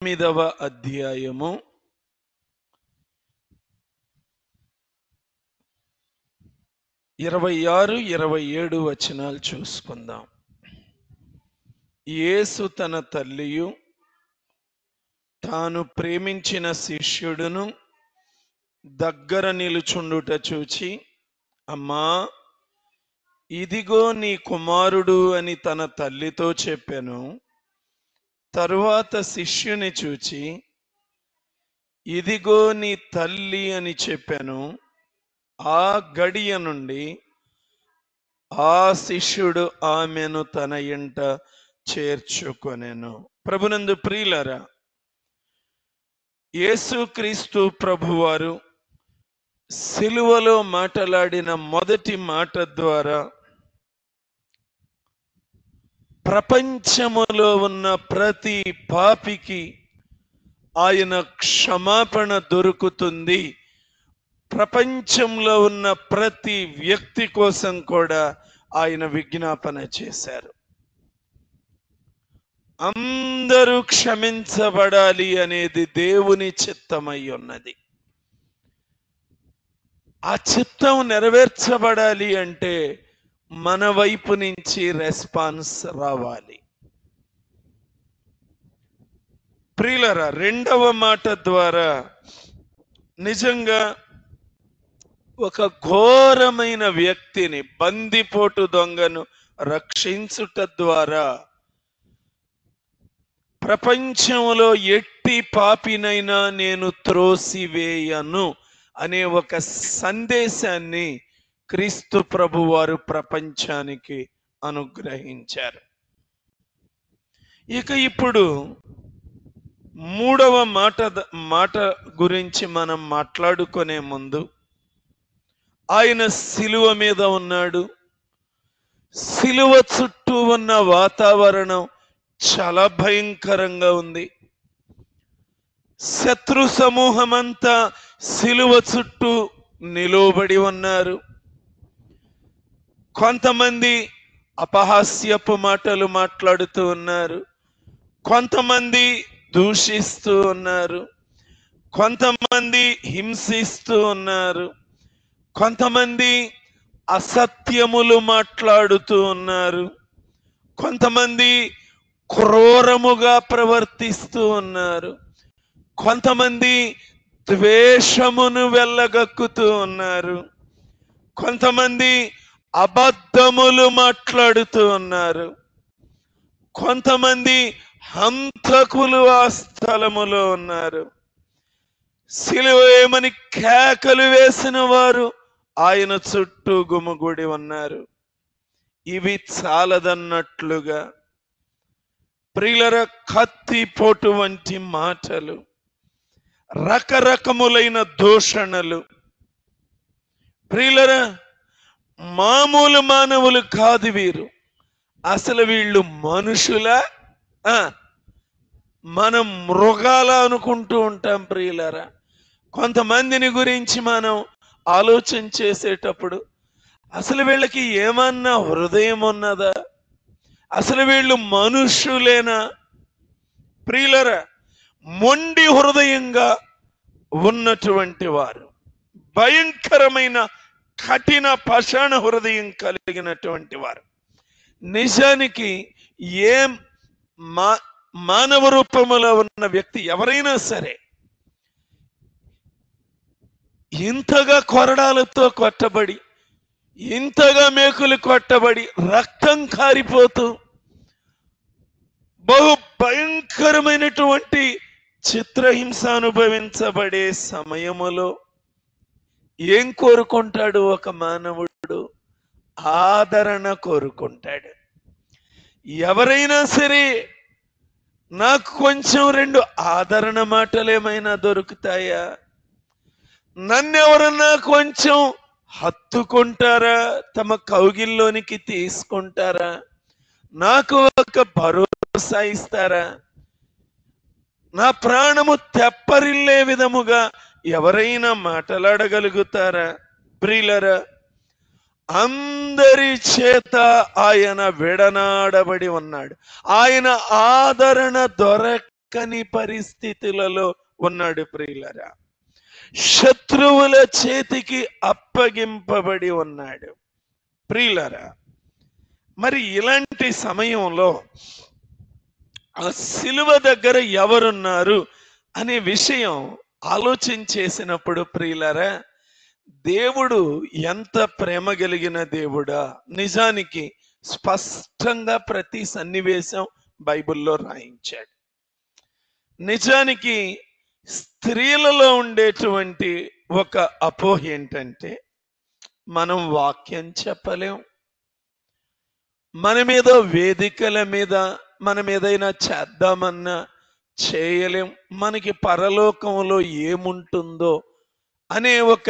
9వ అధ్యాయము 26, 27 వచనాలు చూసుకుందాం. యేసు తన తల్లియు తాను ప్రేమించిన శిష్యుడును దగ్గర నిలుచుండుట చూచి, అమ్మా, ఇదిగో నీ కుమారుడు అని తన తల్లితో చెప్పెను. తరువాత శిష్యుని చూచి, ఇదిగో నీ తల్లి అని చెప్పెను. ఆ గడియ నుండి ఆ శిష్యుడు ఆమెను తన ఇంట చేర్చుకొనెను. ప్రభునందు ప్రియులారా, యేసుక్రీస్తు ప్రభువారు సిలువలో మాట్లాడిన మొదటి మాట ద్వారా ప్రపంచములో ఉన్న ప్రతి పాపికి ఆయన క్షమాపణ దొరుకుతుంది. ప్రపంచంలో ఉన్న ప్రతి వ్యక్తి కోసం కూడా ఆయన విజ్ఞాపన చేశారు. అందరూ క్షమించబడాలి అనేది దేవుని చిత్తమై ఉన్నది. ఆ చిత్తం నెరవేర్చబడాలి అంటే మన వైపు నుంచి రెస్పాన్స్ రావాలి. ప్రియులారా, రెండవ మాట ద్వారా నిజంగా ఒక ఘోరమైన వ్యక్తిని, బందిపోటు దొంగను రక్షించుట ద్వారా ప్రపంచంలో ఎట్టి పాపినైనా నేను త్రోసివేయను అనే ఒక సందేశాన్ని క్రీస్తు ప్రభువారు ప్రపంచానికి అనుగ్రహించారు. ఇక ఇప్పుడు మూడవ మాట గురించి మనం మాట్లాడుకునే ముందు, ఆయన సిలువ మీద ఉన్నాడు. సిలువ చుట్టూ ఉన్న వాతావరణం చాలా భయంకరంగా ఉంది. శత్రు సమూహం అంతా సిలువ చుట్టూ నిలువబడి ఉన్నారు. కొంతమంది అపహాస్యపు మాటలు మాట్లాడుతూ ఉన్నారు, కొంతమంది దూషిస్తూ ఉన్నారు, కొంతమంది హింసిస్తూ ఉన్నారు, కొంతమంది అసత్యములు మాట్లాడుతూ ఉన్నారు, కొంతమంది క్రూరముగా ప్రవర్తిస్తూ ఉన్నారు, కొంతమంది ద్వేషమును వెళ్ళగక్కుతూ ఉన్నారు, కొంతమంది అబద్ధములు మాట్లాడుతూ ఉన్నారు, కొంతమంది హంతకులు ఆ స్థలములో ఉన్నారు. సిలువ ఏమని కేకలు వేసిన వారు ఆయన చుట్టూ గుమిగూడి ఉన్నారు. ఇవి చాలదన్నట్లుగా ప్రియులర, కత్తిపోటు వంటి మాటలు, రకరకములైన దూషణలు. ప్రియులర, మామూలు మానవులు కాదు వీరు. అసలు వీళ్ళు మనుషులా, మనం మృగాల అనుకుంటూ ఉంటాం. ప్రియులారా, కొంతమందిని గురించి మనం ఆలోచన చేసేటప్పుడు అసలు వీళ్ళకి ఏమన్నా హృదయం ఉన్నదా? అసలు వీళ్ళు మనుషులేనా? ప్రియులారా, మొండి హృదయంగా ఉన్నటువంటి వారు, భయంకరమైన కఠిన పాషాణ హృదయం కలిగినటువంటి వారు. నిజానికి మానవ రూపంలో ఉన్న వ్యక్తి ఎవరైనా సరే ఇంతగా కొరడాలతో కొట్టబడి, ఇంతగా మేకులు కొట్టబడి, రక్తం కారిపోతూ బహు భయంకరమైనటువంటి చిత్రహింస అనుభవించబడే సమయములో ఏం కోరుకుంటాడు ఒక మానవుడు? ఆదరణ కోరుకుంటాడు. ఎవరైనా సరే నాకు కొంచెం రెండు ఆదరణ మాటలు ఏమైనా దొరుకుతాయా? నన్నెవరన్నా కొంచెం హత్తుకుంటారా? తమ కౌగిల్లోనికి తీసుకుంటారా? నాకు ఒక భరోసా ఇస్తారా? నా ప్రాణము తెప్పరిల్లే విధముగా ఎవరైనా మాట్లాడగలుగుతారా? ప్రియులారా, అందరి చేత ఆయన విడనాడబడి ఉన్నాడు. ఆయన ఆదరణ దక్కని పరిస్థితులలో ఉన్నాడు ప్రియులరా. శత్రువుల చేతికి అప్పగింపబడి ఉన్నాడు ప్రియులరా. మరి ఇలాంటి సమయంలో ఆ సిలువ దగ్గర ఎవరున్నారు అనే విషయం ఆలోచించేసినప్పుడు ప్రియులరా, దేవుడు ఎంత ప్రేమ కలిగిన దేవుడా. నిజానికి స్పష్టంగా ప్రతి సన్నివేశం బైబిల్లో రాయించాడు. నిజానికి స్త్రీలలో ఉండేటువంటి ఒక అపోహ ఏంటంటే, మనం వాక్యం చెప్పలేం, మన మీద వేదికల మీద మనం ఏదైనా చేద్దామన్నా చేయలేం, మనకి పరలోకంలో ఏముంటుందో అనే ఒక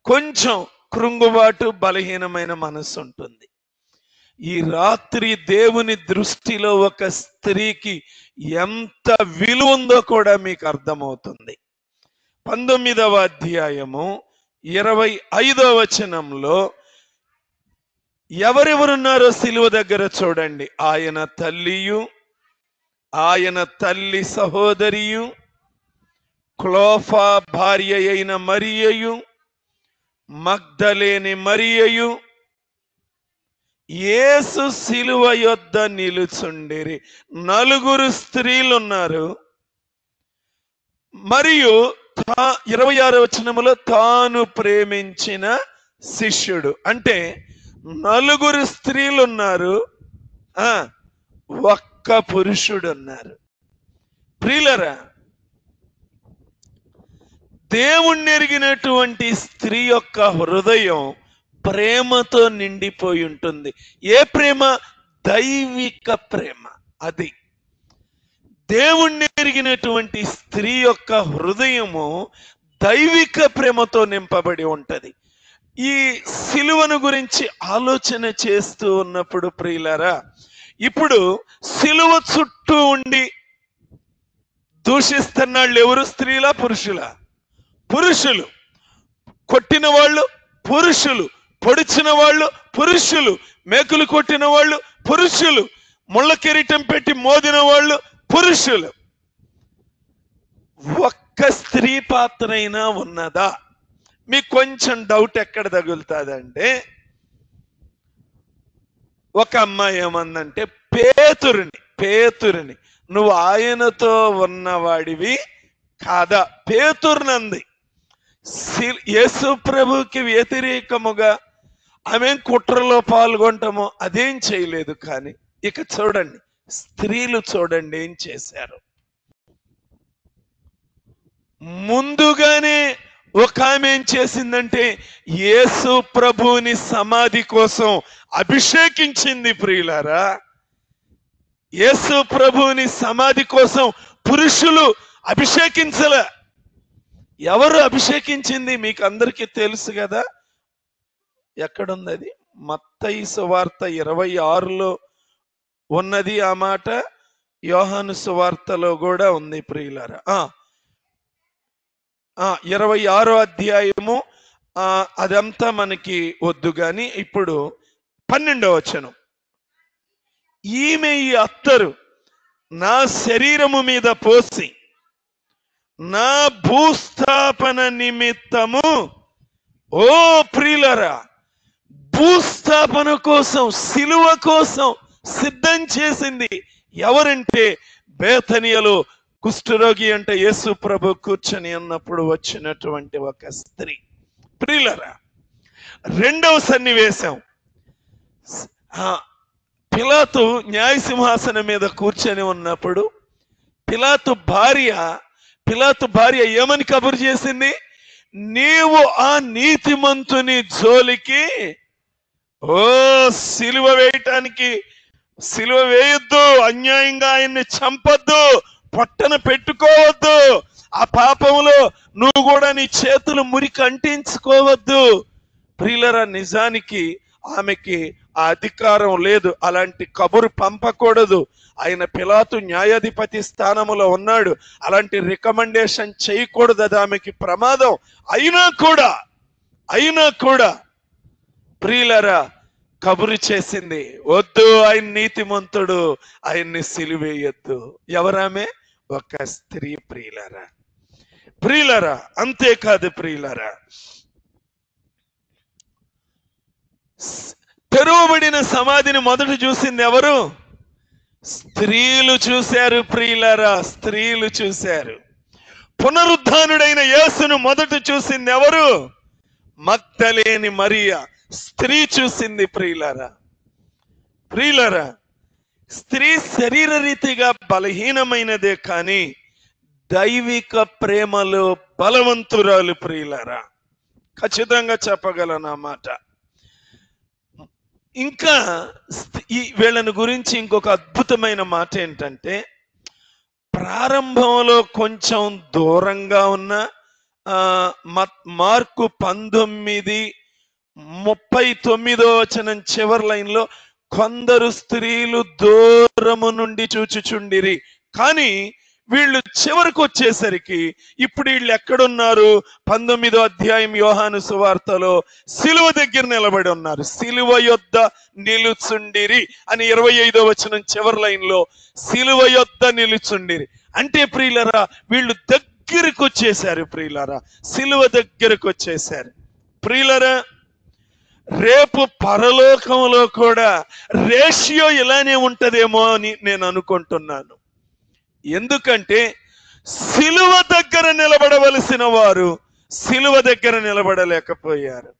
కొంచెం కృంగుబాటు, బలహీనమైన మనసు ఉంటుంది. ఈ రాత్రి దేవుని దృష్టిలో ఒక స్త్రీకి ఎంత విలువ ఉందో కూడా మీకు అర్థమవుతుంది. 19వ అధ్యాయము 25వ వచనంలో ఎవరెవరున్నారో సిలువ దగ్గర చూడండి. ఆయన తల్లియు, ఆయన తల్లి సహోదరియు, క్లోఫా భార్య అయిన మరియయు, మగ్దలేని మరియయు యేసు సిలువ యొద్ద నిలుచుండిరి. 4 స్త్రీలు ఉన్నారు. మరియు 26వ వచనములో తాను ప్రేమించిన శిష్యుడు. అంటే 4 స్త్రీలు ఉన్నారు, ఒక్క పురుషుడు ఉన్నారు. ప్రియులరా, దేవుణ్ణి ఎరిగినటువంటి స్త్రీ యొక్క హృదయం ప్రేమతో నిండిపోయి ఉంటుంది. ఏ ప్రేమ? దైవిక ప్రేమ. అది దేవుణ్ణి ఎరిగినటువంటి స్త్రీ యొక్క హృదయము దైవిక ప్రేమతో నింపబడి ఉంటది. ఈ సిలువను గురించి ఆలోచన చేస్తూ ఉన్నప్పుడు ప్రియులారా, ఇప్పుడు సిలువ చుట్టూ ఉండి దూషిస్తున్నాళ్ళు ఎవరు? స్త్రీలా పురుషులా? పురుషులు. కొట్టిన వాళ్ళు పురుషులు, పొడిచిన వాళ్ళు పురుషులు, మేకులు కొట్టిన వాళ్ళు పురుషులు, ముళ్ళ కిరీటం పెట్టి మోదిన వాళ్ళు పురుషులు. ఒక్క స్త్రీ పాత్రైనా ఉన్నదా? మీకు కొంచెం డౌట్ ఎక్కడ తగులుతుందంటే, ఒక అమ్మాయి ఏమందంటే, పేతురుని నువ్వు ఆయనతో ఉన్నవాడివి కాదా? పేతురునంది. యేసు ప్రభుకి వ్యతిరేకముగా ఆమె కుట్రలో పాల్గొంటామో అదేం చేయలేదు. కానీ ఇక చూడండి, స్త్రీలు చూడండి ఏం చేశారు. ముందుగానే ఒక ఆమె ఏం చేసిందంటే, యేసు ప్రభుని సమాధి కోసం అభిషేకించింది. ప్రియులారా, యేసు ప్రభుని సమాధి కోసం పురుషులు అభిషేకించలే. ఎవరు అభిషేకించింది? మీకు అందరికీ తెలుసు కదా. ఎక్కడుంది అది? మత్తయి సువార్త 26లో ఉన్నది ఆ మాట, యోహాను సువార్తలో కూడా ఉంది ప్రియులారా. 26వ అధ్యాయము. అదంతా మనకి వద్దు గాని ఇప్పుడు 12వ వచనం, ఈమె ఈ అత్తరు నా శరీరము మీద పోసి నా భూస్థాపన నిమిత్తము. ఓ ప్రియులరా, భూస్థాపన కోసం, సిలువ కోసం సిద్ధం చేసింది ఎవరంటే, బేతనియలో కుష్ఠరోగి అంటే యేసు ప్రభు కూర్చొని ఉన్నప్పుడు వచ్చినటువంటి ఒక స్త్రీ. ప్రియులరా, 2వ సన్నివేశం, పిలాతు న్యాయసింహాసనం మీద కూర్చొని ఉన్నప్పుడు పిలాతు భార్య ఏమని కబురు చేసింది? నీవు ఆ నీతిమంతుని జోలికి సిలువ వేయొద్దు, అన్యాయంగా ఆయన్ని చంపొద్దు, పొట్టన పెట్టుకోవద్దు, ఆ పాపంలో నువ్వు కూడా నీ చేతులు మురికి అంటించుకోవద్దు. ప్రియులరా, నిజానికి ఆమెకి ఆ అధికారం లేదు, అలాంటి కబురు పంపకూడదు. ఆయన పిలాతు న్యాయాధిపతి స్థానములో ఉన్నాడు, అలాంటి రికమెండేషన్ చేయకూడదు, అది ఆమెకి ప్రమాదం. అయినా కూడా ప్రియులరా కబురు చేసింది, వద్దు, ఆయన నీతిమంతుడు, ఆయన్ని సిలువేయొద్దు. ఎవరామె? ఒక స్త్రీ ప్రియులారా. ప్రియులారా, అంతేకాదు ప్రియులారా, తెరవబడిన సమాధిని మొదట చూసింది ఎవరు? స్త్రీలు చూశారు ప్రియులారా, స్త్రీలు చూశారు. పునరుద్ధానుడైన యేసును మొదట చూసింది ఎవరు? మగ్దలేని మరియ స్త్రీ చూసింది ప్రియులారా. ప్రియులారా, స్త్రీ శరీర రీతిగా బలహీనమైనదే కానీ దైవిక ప్రేమలో బలవంతురాలు ప్రియులారా. ఖచ్చితంగా చెప్పగలను ఆ మాట. ఇంకా వీళ్ళని గురించి ఇంకొక అద్భుతమైన మాట ఏంటంటే, ప్రారంభంలో కొంచెం దూరంగా ఉన్న మార్కు 19:39 చివరి లైన్లో కొందరు స్త్రీలు దూరము నుండి చూచుచుండిరి. కానీ వీళ్ళు చివరికి వచ్చేసరికి ఇప్పుడు వీళ్ళు ఎక్కడున్నారు? 19వ అధ్యాయం యోహాను సువార్తలో సిలువ దగ్గర నిలబడి ఉన్నారు. సిలువ యొద్ద నిలుచుండిరి అని 25వ వచనం చివరి లైన్లో సిలువ యొద్ద నిలుచుండిరి అంటే ప్రియులరా, వీళ్ళు దగ్గరకు వచ్చేసారు ప్రియులరా, సిలువ దగ్గరకు వచ్చేసారు ప్రియులరా. రేపు పరలోకంలో కూడా రేషియో ఇలానే ఉంటదేమో అని నేను అనుకుంటున్నాను. ఎందుకంటే సిలువ దగ్గర నిలబడవలసిన వారు సిలువ దగ్గర నిలబడలేకపోయారు.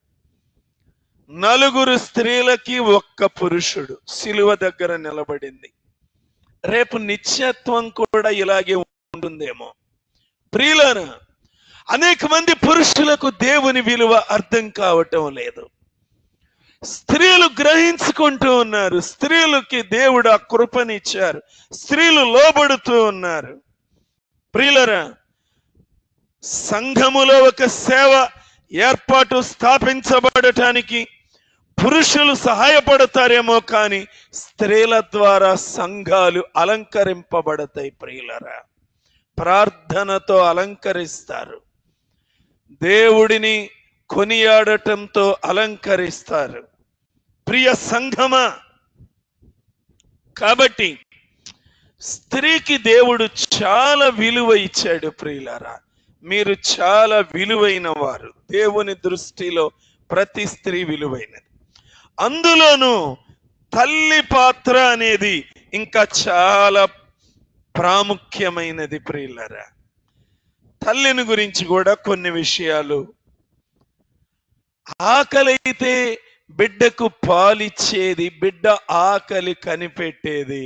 4 స్త్రీలకి 1 పురుషుడు సిలువ దగ్గర నిలబడింది. రేపు నిత్యత్వం కూడా ఇలాగే ఉంటుందేమో ప్రియులారా. అనేక మంది పురుషులకు దేవుని విలువ అర్థం కావటం లేదు. స్త్రీలు గ్రహించుకుంటూ ఉన్నారు. స్త్రీలకి దేవుడు ఆ కృపనిచ్చారు. స్త్రీలు లోబడుతూ ఉన్నారు. ప్రియులరా, సంఘములో ఒక సేవ ఏర్పాటు స్థాపించబడటానికి పురుషులు సహాయపడతారేమో కానీ స్త్రీల ద్వారా సంఘాలు అలంకరింపబడతాయి ప్రియులరా. ప్రార్థనతో అలంకరిస్తారు, దేవుడిని కొనియాడటంతో అలంకరిస్తారు. ప్రియ సంఘమా, కాబట్టి స్త్రీకి దేవుడు చాలా విలువ ఇచ్చాడు ప్రియులారా. మీరు చాలా విలువైన వారు. దేవుని దృష్టిలో ప్రతి స్త్రీ విలువైనది. అందులోనూ తల్లి పాత్ర అనేది ఇంకా చాలా ప్రాముఖ్యమైనది ప్రియులారా. తల్లిని గురించి కూడా కొన్ని విషయాలు. ఆకలైతే బిడ్డకు పాలిచ్చేది, బిడ్డ ఆకలి కనిపెట్టేది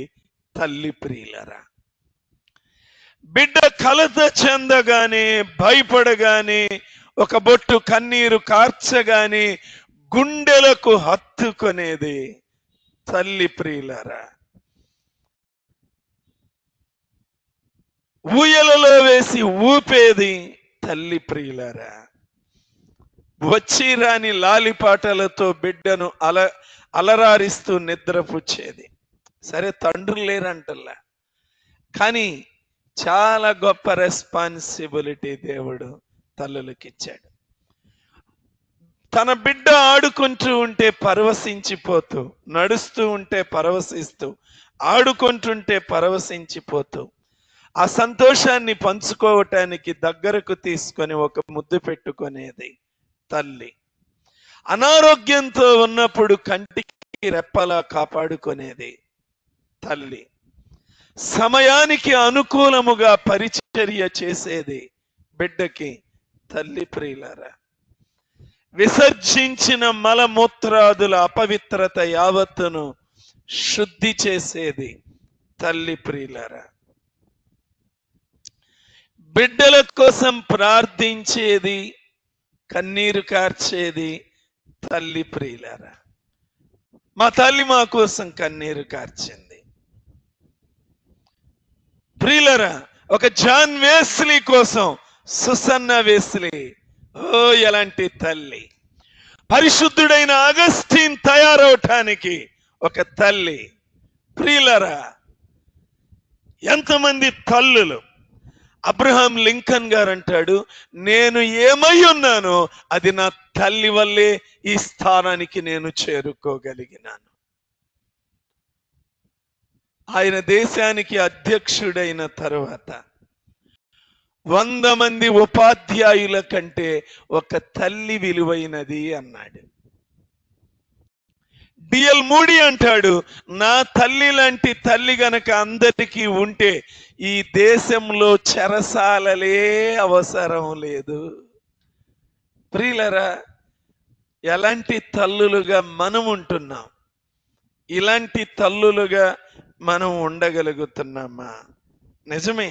తల్లి ప్రియులరా. బిడ్డ కలత చెందగానే, భయపడగానే, ఒక బొట్టు కన్నీరు కార్చగానే గుండెలకు హత్తుకునేది తల్లి ప్రియులరా. ఊయలలో వేసి ఊపేది తల్లి ప్రియులరా. వచ్చి రాని లాలిపాటలతో బిడ్డను అలరారిస్తూ నిద్రపుచ్చేది. సరే, తండ్రులు లేరంటల్లా, కానీ చాలా గొప్ప రెస్పాన్సిబిలిటీ దేవుడు తల్లులకి ఇచ్చాడు. తన బిడ్డ ఆడుకుంటూ ఉంటే పరవశించిపోతూ, నడుస్తూ ఉంటే పరవశిస్తూ, ఆడుకుంటుంటే పరవశించిపోతూ, ఆ సంతోషాన్ని పంచుకోవటానికి దగ్గరకు తీసుకొని ఒక ముద్దు పెట్టుకునేది తల్లి. అనారోగ్యంతో ఉన్నప్పుడు కంటికి రెప్పలా కాపాడుకునేది తల్లి. సమయానికి అనుకూలముగా పరిచర్య చేసేది బిడ్డకి తల్లి ప్రియులారా. విసర్జించిన మలమూత్రాదుల అపవిత్రత యావత్తును శుద్ధి చేసేది తల్లి ప్రియులారా. బిడ్డల కోసం ప్రార్థించేది, కన్నీరు కార్చేది తల్లి ప్రియులారా. మా తల్లి మా కోసం కన్నీరు కార్చింది ప్రియులారా. ఒక జాన్ వెస్లీ కోసం సుసన్న వెస్లీ, ఓ ఎలాంటి తల్లి. పరిశుద్ధుడైన అగస్టిన్ తయారవటానికి ఒక తల్లి ప్రియులారా. ఎంతమంది తల్లులు. అబ్రహాం లింకన్ గారు అంటాడు, నేను ఏమై ఉన్నానో అది నా తల్లి వల్లే ఈ స్థానానికి నేను చేరుకోగలిగినాను. ఆయన దేశానికి అధ్యక్షుడైన తర్వాత 100 మంది ఉపాధ్యాయుల కంటే ఒక తల్లి విలువైనది అన్నాడు. డిఎల్ మూడి అంటాడు, నా తల్లి లాంటి తల్లి గనక అందరికీ ఉంటే ఈ దేశంలో చెరసాలలే అవసరం లేదు. ప్రియులరా, ఎలాంటి తల్లులుగా మనం ఉంటున్నాం? ఇలాంటి తల్లులుగా మనం ఉండగలుగుతున్నామా? నిజమే,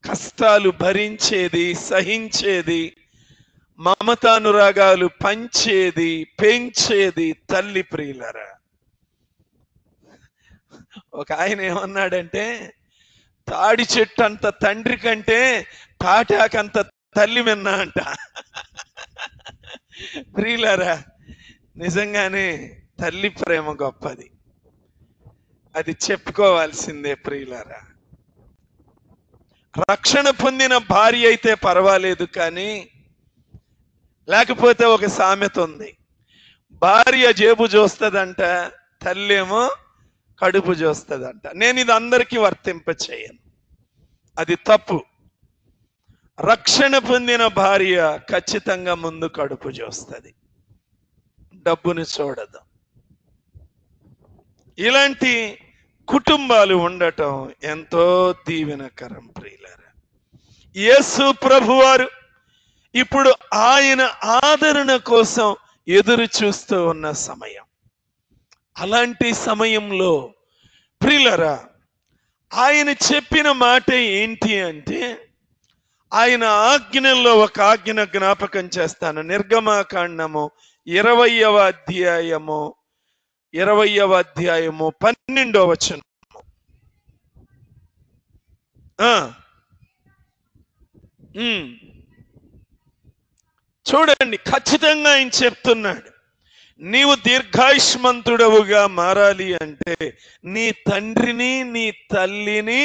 కష్టాలు భరించేది, సహించేది, మమతానురాగాలు పంచేది, పెంచేది తల్లి. ప్రియులరా, ఒక ఆయన ఏమన్నాడంటే, తాడి చెట్టు అంత తండ్రి కంటే తాటాకంత తల్లి విన్నా అంట. ప్రియులరా, నిజంగానే తల్లి ప్రేమ గొప్పది, అది చెప్పుకోవాల్సిందే. ప్రియులరా, రక్షణ పొందిన భార్య అయితే పర్వాలేదు, కానీ లేకపోతే ఒక సామెత ఉంది, భార్య జేబు చూస్తుందంట, తల్లేమో కడుపు చూస్తుందంట. నేను ఇది అందరికీ వర్తింప చేయను, అది తప్పు. రక్షణ పొందిన భార్య ఖచ్చితంగా ముందు కడుపు చూస్తుంది, డబ్బుని చూడదు. ఇలాంటి కుటుంబాలు ఉండటం ఎంతో దీవెనకరం. ప్రియులారా, యేసు ప్రభువారు ఇప్పుడు ఆయన ఆదరణ కోసం ఎదురు చూస్తూ ఉన్న సమయం. అలాంటి సమయంలో ప్రియులారా, ఆయన చెప్పిన మాట ఏంటి అంటే, ఆయన ఆజ్ఞల్లో ఒక ఆజ్ఞ జ్ఞాపకం చేస్తాను. నిర్గమకాండము 20వ అధ్యాయము 12వ వచనం. చూడండి, ఖచ్చితంగా ఆయన చెప్తున్నాడు, నీవు దీర్ఘాయుష్మంతుడవుగా మారాలి అంటే నీ తండ్రిని నీ తల్లిని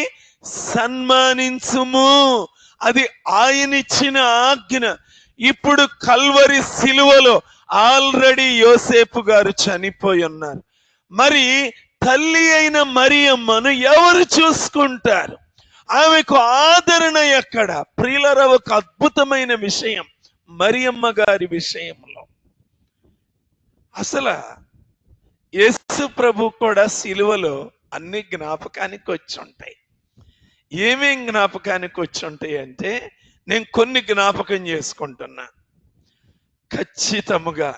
సన్మానించుము. అది ఆయన ఇచ్చిన ఆజ్ఞ. ఇప్పుడు కల్వరి సిలువలో ఆల్రెడీ యోసేపు గారు చనిపోయి ఉన్నారు. మరి తల్లి అయిన మరియమ్మను ఎవరు చూసుకుంటారు? ఆమెకు ఆదరణ ఎక్కడ? ప్రియులరా, ఒక అద్భుతమైన విషయం మరియమ్మ గారి విషయంలో. అసలు యేసు ప్రభు కూడా సిలువలో అన్ని జ్ఞాపకానికి వచ్చి ఉంటాయి. ఏమేం జ్ఞాపకానికి వచ్చి ఉంటాయి అంటే, నేను కొన్ని జ్ఞాపకం చేసుకుంటున్నా. ఖచ్చితముగా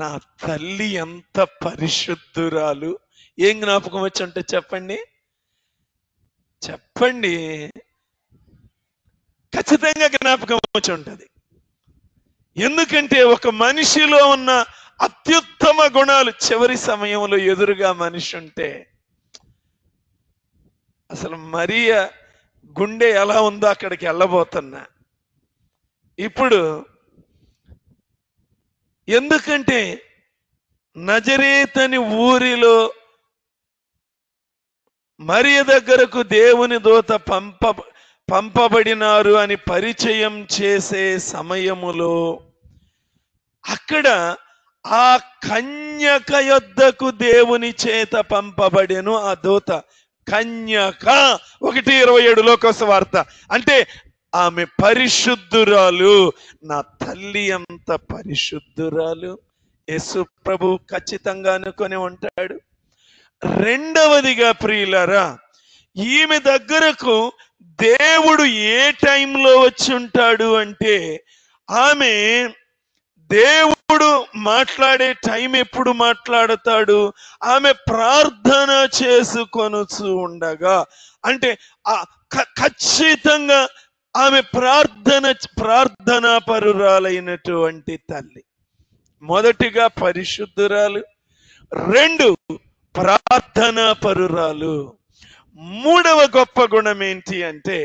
నా తల్లి ఎంత పరిశుద్ధురాలు. ఏం జ్ఞాపకం వచ్చి ఉంటే చెప్పండి, చెప్పండి. ఖచ్చితంగా జ్ఞాపకం వచ్చి ఉంటుంది. ఎందుకంటే ఒక మనిషిలో ఉన్న అత్యుత్తమ గుణాలు చివరి సమయంలో ఎదురుగా మనిషి ఉంటే, అసలు మరియ గుండె ఎలా ఉందో అక్కడికి వెళ్ళబోతున్నా ఇప్పుడు. ఎందుకంటే నజరేతని ఊరిలో మరియ దగ్గరకు దేవుని దూత పంపబడినారు అని పరిచయం చేసే సమయములో అక్కడ ఆ కన్యక యొద్దకు దేవుని చేత పంపబడెను ఆ దూత. కన్యక 1:27 లోకసువార్త. అంటే ఆమె పరిశుద్ధురాలు. నా తల్లి అంత పరిశుద్ధురాలు యేసు ప్రభు ఖచ్చితంగా అనుకొని ఉంటాడు. రెండవదిగా ప్రియులారా, ఈమె దగ్గరకు దేవుడు ఏ టైంలో వచ్చి ఉంటాడు అంటే, ఆమె దేవుడు మాట్లాడే టైం ఎప్పుడు మాట్లాడతాడు? ఆమె ప్రార్థన చేసుకొనుచు ఉండగా. అంటే ఖచ్చితంగా ఆమె ప్రార్థనా పరురాలైనటువంటి తల్లి. మొదటిగా పరిశుద్ధురాలు, 2 ప్రార్థనా పరురాలు. 3వ గొప్ప గుణం ఏంటి అంటే,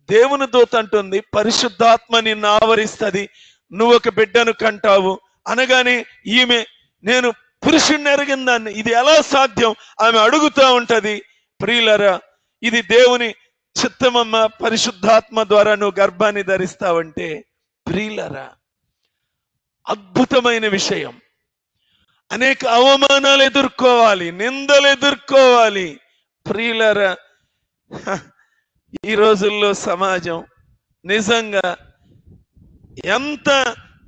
దేవుని దూత అంటుంది, పరిశుద్ధాత్మ నిన్ను ఆవరిస్తుంది, నువ్వు ఒక బిడ్డను కంటావు అనగానే ఈమె, నేను పురుషుణ్ణి ఎరిగిన దాన్ని, ఇది ఎలా సాధ్యం? ఆమె అడుగుతూ ఉంటది. ప్రియులరా, ఇది దేవుని చిత్తమమ్మ, పరిశుద్ధాత్మ ద్వారా నువ్వు గర్భాన్ని ధరిస్తావంటే. ప్రియులరా, అద్భుతమైన విషయం. అనేక అవమానాలు ఎదుర్కోవాలి, నిందలు ఎదుర్కోవాలి. ప్రియులరా, ఈ రోజుల్లో సమాజం నిజంగా ఎంత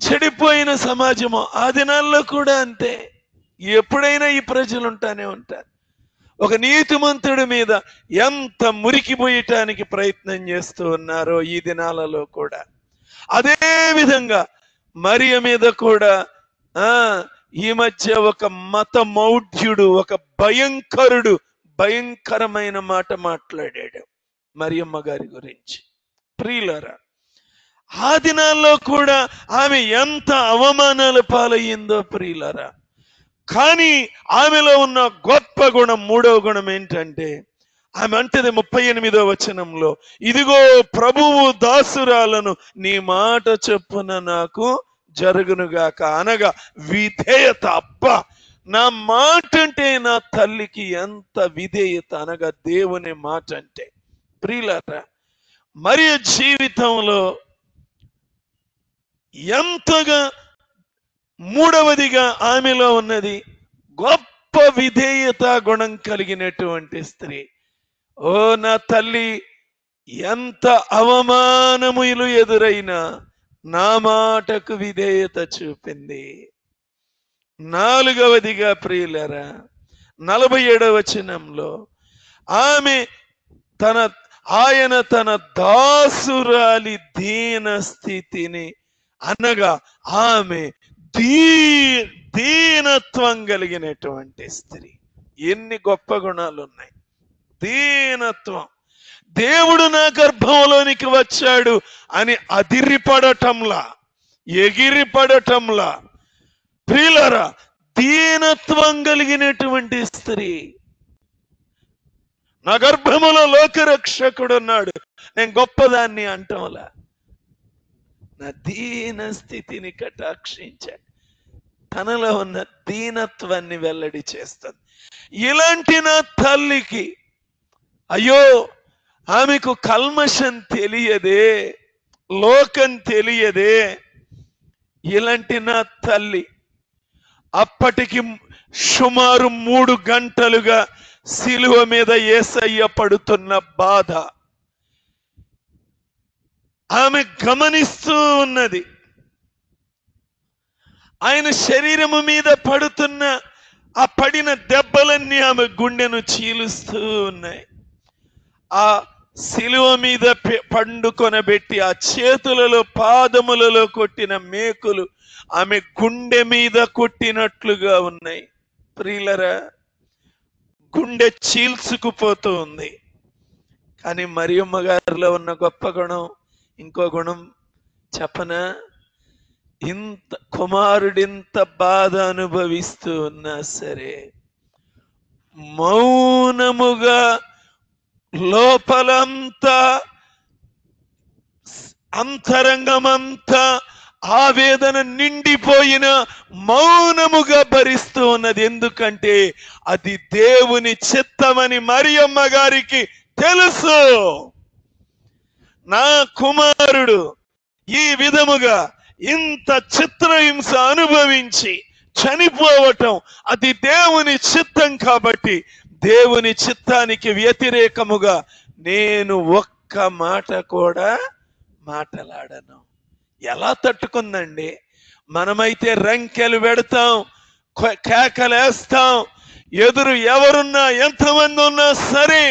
చెడిపోయిన సమాజమో ఆ దినాల్లో కూడా అంతే. ఎప్పుడైనా ఈ ప్రజలు ఉంటానే ఉంటారు. ఒక నీతిమంతుడి మీద ఎంత మురికిపోయటానికి ప్రయత్నం చేస్తూ ఉన్నారో ఈ దినాలలో కూడా. అదే విధంగా మరియ మీద కూడా ఈ మధ్య ఒక మత మౌఢ్యుడు, ఒక భయంకరమైన మాట మాట్లాడాడు మరియమ్మ గారి గురించి. ప్రియులారా, ఆ దినాల్లో కూడా ఆమె ఎంత అవమానాల పాలయ్యిందో ప్రియులారా. కానీ ఆమెలో ఉన్న గొప్ప గుణం, మూడవ గుణం ఏంటంటే, ఆమె అంటది 38వ వచనంలో, ఇదిగో ప్రభువు దాసురాలను, నీ మాట చొప్పున నాకు జరుగునుగాక. అనగా విధేయత. అబ్బా, నా మాట అంటే నా తల్లికి ఎంత విధేయత, అనగా దేవుని మాట అంటే. ప్రియులారా, మరి జీవితంలో ఎంతగా మూడవదిగా ఆమెలో ఉన్నది గొప్ప విధేయత గుణం కలిగినటువంటి స్త్రీ. ఓ నా తల్లి, ఎంత అవమానములు ఎదురైనా నా మాటకు విధేయత చూపింది. నాలుగవదిగా ప్రియులరా, 47వ వచనంలో ఆయన తన దాసురాలి దీన స్థితిని, అనగా ఆమె దీనత్వం కలిగినటువంటి స్త్రీ. ఎన్ని గొప్ప గుణాలు ఉన్నాయి. దీనత్వం. దేవుడు నా గర్భంలోనికి వచ్చాడు అని అదిరిపడటంలా, ఎగిరిపడటంలా, ప్రియులారా, దీనత్వం కలిగినటువంటి స్త్రీ. నా గర్భములో లోకరక్షకుడు ఉన్నాడు, నేను గొప్పదాన్ని అంటంలా, నా దీన స్థితిని కటాక్షించాడు. తనలో ఉన్న దీనత్వాన్ని వెల్లడి చేస్తుంది. ఇలాంటి నా తల్లికి, అయ్యో ఆమెకు కల్మషం తెలియదే, లోకం తెలియదే. ఇలాంటి నా తల్లి అప్పటికి సుమారు 3 గంటలుగా సిలువ మీద యేసయ్య పడుతున్న బాధ ఆమె గమనిస్తూ ఉన్నది. ఆయన శరీరము మీద పడుతున్న ఆ పడిన దెబ్బలన్నీ ఆమె గుండెను చీలుస్తూ ఉన్నాయి. ఆ సిలువ మీద పండుకొనబెట్టి ఆ చేతులలో పాదములలో కొట్టిన మేకులు ఆమె గుండె మీద కొట్టినట్లుగా ఉన్నాయి. ప్రియులరా, గుండె చీల్చుకుపోతూ ఉంది. కానీ మరియమ్మ గారిలో ఉన్న గొప్ప గుణం, ఇంకో గుణం చెప్పనా? కుమారుడింత బాధ అనుభవిస్తూ ఉన్నా సరే మౌనముగా, లోపలంతా అంతరంగమంతా ఆవేదన నిండిపోయిన మౌనముగా భరిస్తూ ఉన్నది. ఎందుకంటే అది దేవుని చిత్తమని మరియమ్మ గారికి తెలుసు. నా కుమారుడు ఈ విధముగా ఇంత చిత్రహింస అనుభవించి చనిపోవటం అది దేవుని చిత్తం కాబట్టి, దేవుని చిత్తానికి వ్యతిరేకముగా నేను ఒక్క మాట కూడా మాట్లాడను. ఎలా తట్టుకుందండి? మనమైతే రంకెలు పెడతాం, కేకలేస్తాం, ఎదురు ఎవరున్నా ఎంతమంది ఉన్నా సరే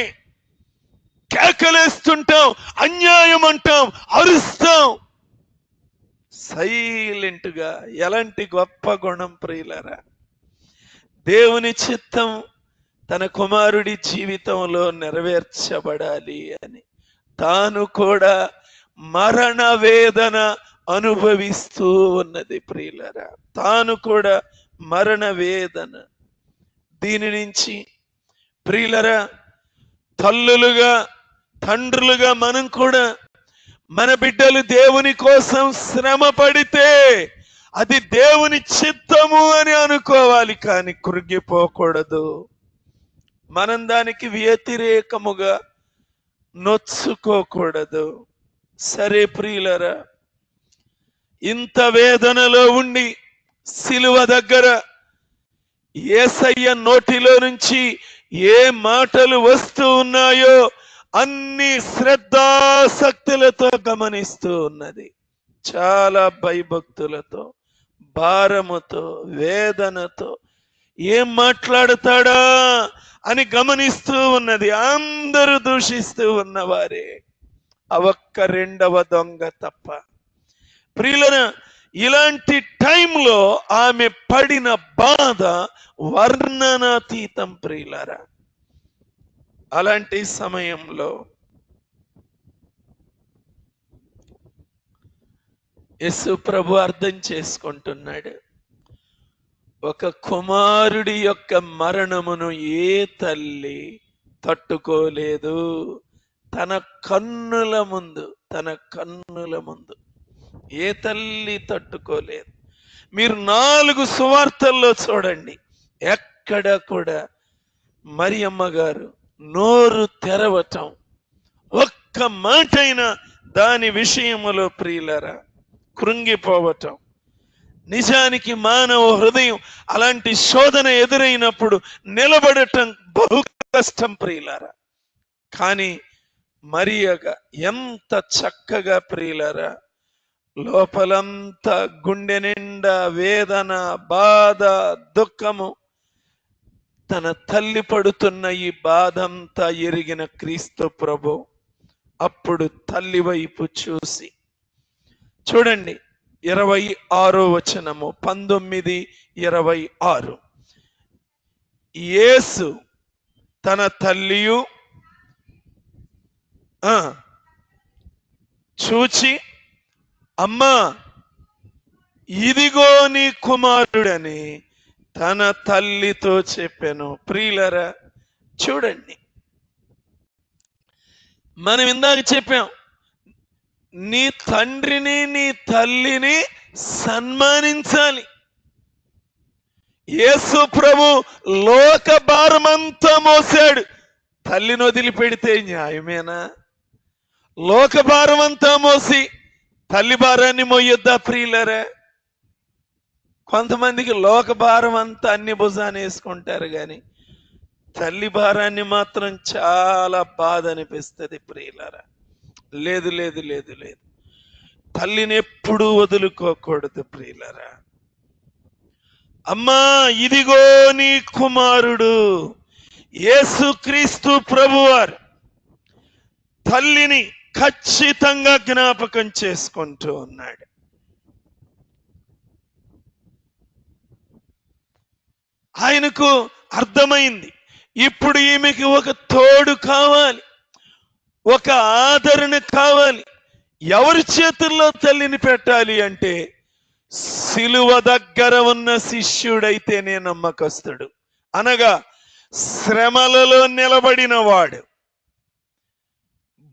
కేకలేస్తుంటాం, అన్యాయం అంటాం, అరుస్తాం. సైలెంట్ గా. ఎలాంటి గొప్ప గుణం ప్రియులారా! దేవుని చిత్తం తన కుమారుడి జీవితంలో నెరవేర్చబడాలి అని తాను కూడా మరణ వేదన అనుభవిస్తూ ఉన్నది ప్రియులారా. తాను కూడా మరణ వేదన. దీని నుంచి ప్రియులారా, తల్లులుగా, తండ్రులుగా మనం కూడా మన బిడ్డలు దేవుని కోసం శ్రమ పడితే అది దేవుని చిత్తము అని అనుకోవాలి, కానీ కృంగిపోకూడదు. మనం దానికి వ్యతిరేకముగా నొచ్చుకోకూడదు. సరే ప్రియులరా, ఇంత వేదనలో ఉండి సిలువ దగ్గర యేసయ్య నోటిలో నుంచి ఏ మాటలు వస్తూ ఉన్నాయో అన్ని శ్రద్ధాసక్తులతో గమనిస్తూ ఉన్నది. చాలా భయభక్తులతో, భారముతో, వేదనతో ఏం మాట్లాడతాడా అని గమనిస్తూ ఉన్నది. అందరూ దూషిస్తూ ఉన్నవారే, ఆ ఒక్క రెండవ దొంగ తప్ప. ప్రియులరా, ఇలాంటి టైంలో ఆమె పడిన బాధ వర్ణనాతీతం. ప్రియులరా, అలాంటి సమయంలో యేసు ప్రభు అర్థం చేసుకుంటున్నాడు. ఒక కుమారుడి యొక్క మరణమును ఏ తల్లి తట్టుకోలేదు. తన కన్నుల ముందు ఏ తల్లి తట్టుకోలేదు. మీరు 4 సువార్తల్లో చూడండి, ఎక్కడ కూడా మరియమ్మ గారు నోరు తెరవటం, ఒక్క మాటైనా దాని విషయములో ప్రియులరా కృంగిపోవటం. నిజానికి మానవ హృదయం అలాంటి శోధన ఎదురైనప్పుడు నిలబడటం బహు కష్టం ప్రియులారా. కానీ మరియగా ఎంత చక్కగా ప్రియులారా, లోపలంతా గుండె నిండా వేదన, బాధ, దుఃఖము, తన తల్లి పడుతున్న ఈ బాధంతా ఎరిగిన క్రీస్తు ప్రభు అప్పుడు తల్లి వైపు చూసి, చూడండి 26వ వచనము, 19:26. యేసు తన తల్లియు చూచి, అమ్మా ఇదిగో నీ కుమారుడని తన తల్లితో చెప్పాను. ప్రియులరా చూడండి, మనం ఇందాక చెప్పాం, నీ తండ్రిని నీ తల్లిని సన్మానించాలి. యేసు ప్రభు లోక భారమంతా మోసాడు, తల్లిని వదిలిపెడితే న్యాయమేనా? లోక భారమంతా మోసి తల్లి భారాన్ని మోయొద్దా ప్రియులరా? కొంతమందికి లోక భారం అంతా అన్ని భుజాన్ని వేసుకుంటారు, కానీ తల్లి భారాన్ని మాత్రం చాలా బాధ అనిపిస్తుంది ప్రియులరా. లేదు లేదు లేదు లేదు, తల్లిని ఎప్పుడూ వదులుకోకూడదు ప్రియులరా. అమ్మా ఇదిగో నీ కుమారుడు. యేసుక్రీస్తు ప్రభువారు తల్లిని ఖచ్చితంగా జ్ఞాపకం చేసుకుంటూ ఉన్నాడు. ఆయనకు అర్థమైంది, ఇప్పుడు ఈమెకి ఒక తోడు కావాలి, ఒక ఆదరణ కావాలి. ఎవరి చేతుల్లో తల్లిని పెట్టాలి అంటే, సిలువ దగ్గర ఉన్న శిష్యుడైతేనే నమ్మకస్తుడు. అనగా శ్రమలలో నిలబడిన వాడు,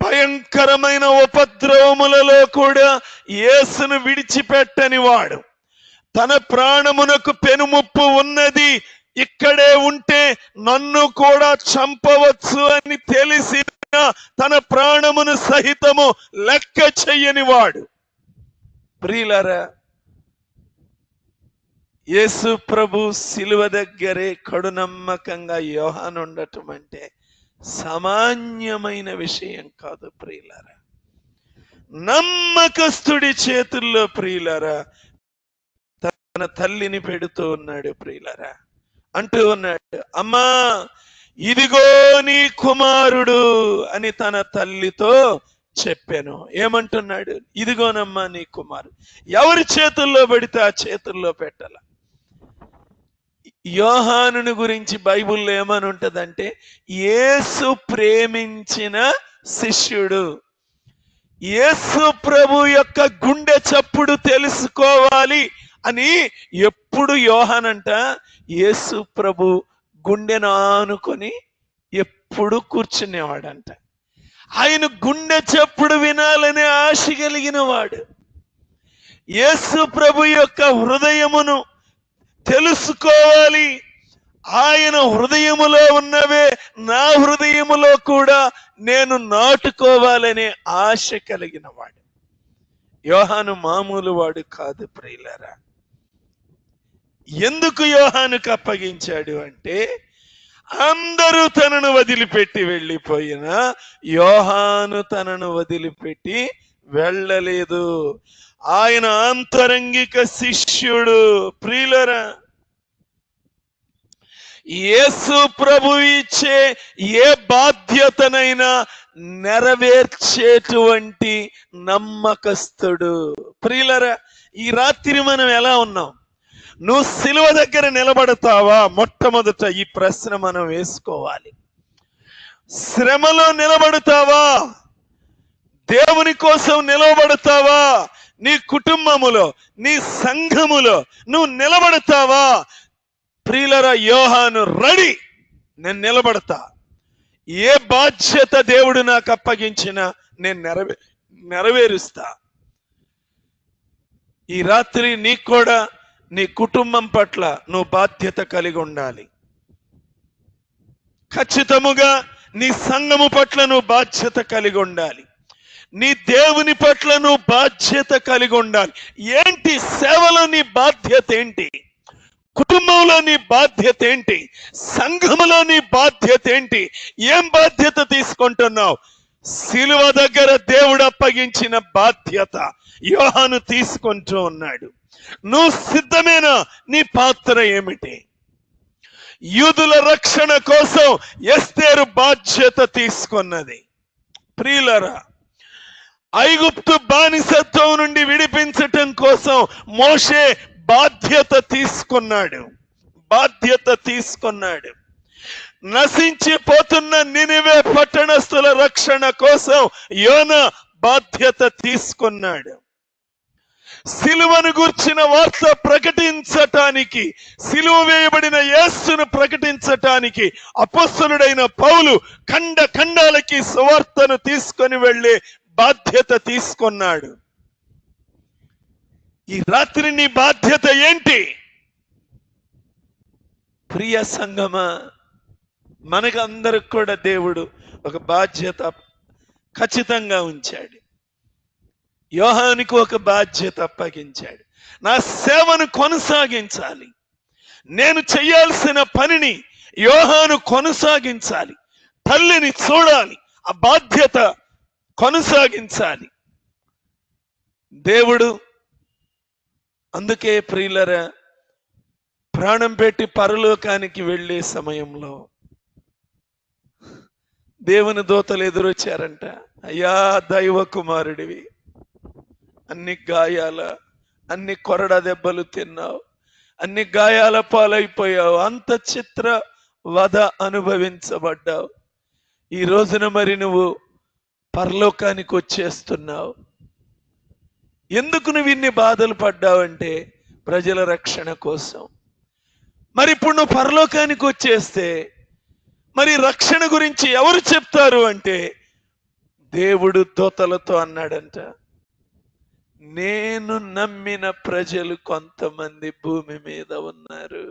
భయంకరమైన ఉపద్రవములలో కూడా యేసును విడిచిపెట్టని వాడు, తన ప్రాణమునకు పెనుముప్పు ఉన్నది, ఇక్కడే ఉంటే నన్ను కూడా చంపవచ్చు అని తెలిసి తన ప్రాణమును సహితము లెక్క చెయ్యని వాడు. ప్రియులారా, యేసు ప్రభు సిలువ దగ్గరే కడునమ్మకంగా యోహాను ఉండటం అంటే సామాన్యమైన విషయం కాదు ప్రియులారా. నమ్మకస్తుడి చేతుల్లో ప్రియులారా తన తల్లిని పెడుతూ ఉన్నాడు ప్రియులారా. అంటూ ఉన్నాడు, అమ్మా ఇదిగో నీ కుమారుడు అని తన తల్లితో చెప్పాను. ఏమంటున్నాడు? ఇదిగోనమ్మా నీ కుమారుడు. ఎవరి చేతుల్లో పెడితే ఆ చేతుల్లో పెట్టాల. యోహానుని గురించి బైబిల్లో ఏమని ఉంటదంటే, యేసు ప్రేమించిన శిష్యుడు. యేసు ప్రభు యొక్క గుండె చప్పుడు తెలుసుకోవాలి అని ఎప్పుడు యోహానంట యేసు ప్రభు గుండెను ఆనుకొని ఎప్పుడు కూర్చునేవాడంట. ఆయన గుండె చప్పుడు వినాలనే ఆశ కలిగిన వాడు. యేసు ప్రభు యొక్క హృదయమును తెలుసుకోవాలి, ఆయన హృదయములో ఉన్నవే నా హృదయములో కూడా నేను నాటుకోవాలనే ఆశ కలిగిన వాడు. యోహాను మామూలు వాడు కాదు ప్రియులారా. ఎందుకు యోహానుకు అప్పగించాడు అంటే, అందరూ తనను వదిలిపెట్టి వెళ్ళిపోయినా యోహాను తనను వదిలిపెట్టి వెళ్ళలేదు. ఆయన ఆంతరంగిక శిష్యుడు. ప్రియులరా, యేసు ప్రభు ఇచ్చే ఏ బాధ్యతనైనా నెరవేర్చేటువంటి నమ్మకస్తుడు. ప్రియులరా, ఈ రాత్రి మనం ఎలా ఉన్నాం? నువ్వు సిలువ దగ్గర నిలబడతావా? మొట్టమొదట ఈ ప్రశ్న మనం వేసుకోవాలి. శ్రమలో నిలబడతావా? దేవుని కోసం నిలబడతావా? నీ కుటుంబములో, నీ సంఘములో నువ్వు నిలబడతావా? ప్రియులరా, యోహాను రెడీ, నేను నిలబడతా. ఏ బాధ్యత దేవుడు నాకు అప్పగించినా నేను నెరవేరుస్తా. ఈ రాత్రి నీకు కూడా నీ కుటుంబం పట్ల నువ్వు బాధ్యత కలిగి ఉండాలి. ఖచ్చితముగా నీ సంఘము పట్ల నువ్వు బాధ్యత కలిగి ఉండాలి. నీ దేవుని పట్ల నువ్వు బాధ్యత కలిగి ఉండాలి. ఏంటి సేవలో నీ బాధ్యత ఏంటి? కుటుంబంలో నీ బాధ్యత ఏంటి? సంఘములో నీ బాధ్యత ఏంటి? ఏం బాధ్యత తీసుకుంటున్నావు? సిలువ దగ్గర దేవుడు అప్పగించిన బాధ్యత యోహాను తీసుకుంటూ ఉన్నాడు. నువ్వు సిద్ధమేనా? నీ పాత్ర ఏమిటి? యూదుల రక్షణ కోసం ఎస్తేరు బాధ్యత తీసుకున్నది. ప్రియులరా, ఐగుప్తు బానిసత్వం నుండి విడిపించటం కోసం మోషే బాధ్యత తీసుకున్నాడు. నశించిపోతున్న నినివే పట్టణస్థుల రక్షణ కోసం యోనా బాధ్యత తీసుకున్నాడు. సిలువను గూర్చిన వార్త ప్రకటించటానికి, సిలువ వేయబడిన యేసును ప్రకటించటానికి అపొస్తలుడైన పౌలు ఖండ ఖండాలకి సువార్తను తీసుకొని వెళ్ళే బాధ్యత తీసుకున్నాడు. ఈ రాత్రి నీ బాధ్యత ఏంటి? ప్రియ సంగమా, మనకు అందరికి కూడా దేవుడు ఒక బాధ్యత ఖచ్చితంగా ఉంచాడు. యోహానుకు ఒక బాధ్యత అప్పగించాడు. నా సేవను కొనసాగించాలి. నేను చేయాల్సిన పనిని యోహాను కొనసాగించాలి. తల్లిని చూడాలి, ఆ బాధ్యత కొనసాగించాలి. దేవుడు అందుకే ప్రియులరా, ప్రాణం పెట్టి పరలోకానికి వెళ్ళే సమయంలో దేవుని దూతలు ఎదురొచ్చారంట. అయ్యా దైవ కుమారుడివి, అన్ని గాయాల, అన్ని కొరడ దెబ్బలు తిన్నావు, అన్ని గాయాల పాలైపోయావు, అంత చిత్ర వధ అనుభవించబడ్డావు. ఈ రోజున మరి నువ్వు పరలోకానికి వచ్చేస్తున్నావు. ఎందుకు నువ్వు ఇన్ని బాధలు పడ్డావంటే ప్రజల రక్షణ కోసం. మరి ఇప్పుడు నువ్వు పరలోకానికి వచ్చేస్తే మరి రక్షణ గురించి ఎవరు చెప్తారు అంటే దేవుడు దూతలతో అన్నాడంట, నేను నమ్మిన ప్రజలు కొంతమంది భూమి మీద ఉన్నారు,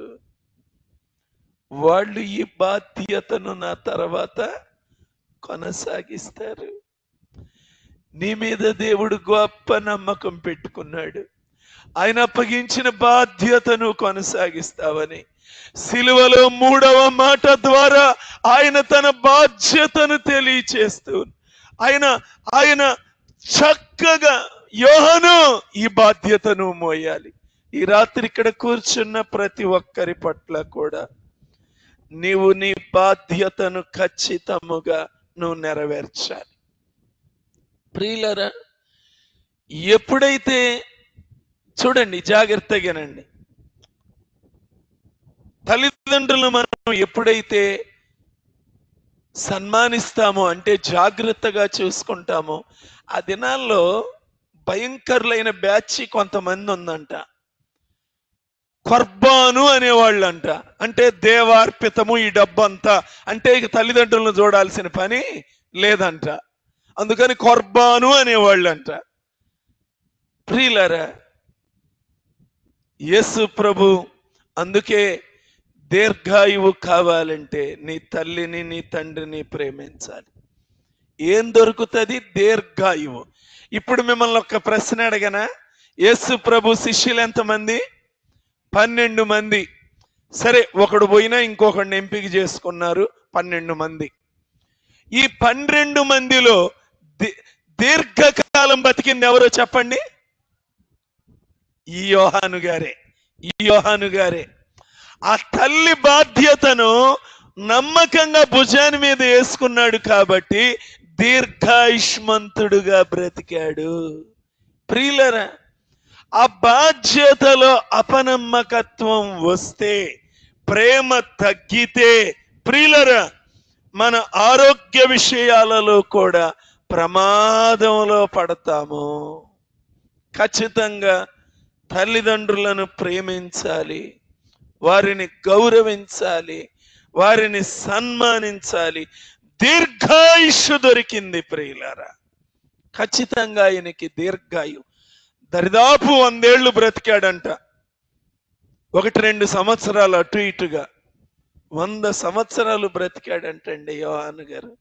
వాళ్ళు ఈ బాధ్యతను నా తర్వాత కొనసాగిస్తారు. నీ మీద దేవుడు గొప్ప నమ్మకం పెట్టుకున్నాడు. ఆయన అప్పగించిన బాధ్యతను కొనసాగిస్తావని సిలువలో 3వ మాట ద్వారా ఆయన తన బాధ్యతను తెలియచేస్తూ ఆయన చక్కగా యోహాను ఈ బాధ్యతను మోయాలి. ఈ రాత్రి ఇక్కడ కూర్చున్న ప్రతి ఒక్కరి పట్ల కూడా నీవు నీ బాధ్యతను ఖచ్చితముగా నువ్వు నెరవేర్చాలి. ప్రియులరా, ఎప్పుడైతే చూడండి, జాగ్రత్తగానండి, తల్లిదండ్రులు మనం ఎప్పుడైతే సన్మానిస్తామో అంటే జాగ్రత్తగా చూసుకుంటామో, ఆ దినాల్లో భయంకరులైన బ్యాచ్ కొంతమంది ఉందంట. ఖుర్బాను అనేవాళ్ళంట. అంటే దేవార్పితము, ఈ డబ్బంతా అంటే ఇక తల్లిదండ్రులను చూడాల్సిన పని లేదంట. అందుకని ఖుర్బాను అనేవాళ్ళంట. ప్రియులారా, యేసు ప్రభు అందుకే దీర్ఘాయువు కావాలంటే నీ తల్లిని నీ తండ్రిని ప్రేమించాలి. ఏం దొరుకుతుంది? దీర్ఘాయువు. ఇప్పుడు మిమ్మల్ని ఒక ప్రశ్న అడగనా? యేసు ప్రభు శిష్యులు ఎంతమంది? 12 మంది. సరే, ఒకడు పోయినా ఇంకొకడిని ఎంపిక చేసుకున్నారు 12 మంది. ఈ 12 మందిలో దీర్ఘకాలం బతికింది ఎవరో చెప్పండి? ఈ యోహాను గారే. ఆ తల్లి బాధ్యతను నమ్మకంగా భుజాన్ని మీద వేసుకున్నాడు కాబట్టి దీర్ఘాయుష్మంతుడుగా బ్రతికాడు. ప్రియులరా, ఆ బాధ్యతలో అపనమ్మకత్వం వస్తే, ప్రేమ తగ్గితే, ప్రియులరా, మన ఆరోగ్య విషయాలలో కూడా ప్రమాదంలో పడతాము. ఖచ్చితంగా తల్లిదండ్రులను ప్రేమించాలి, వారిని గౌరవించాలి, వారిని సన్మానించాలి. దీర్ఘాయుష్షు దొరికింది ప్రియులారా. ఖచ్చితంగా ఆయనకి దీర్ఘాయు, దరిదాపు 100 ఏళ్ళు బ్రతికాడంట. 1-2 సంవత్సరాలు అటు ఇటుగా 100 సంవత్సరాలు బ్రతికాడంటండి యోహాను గారు.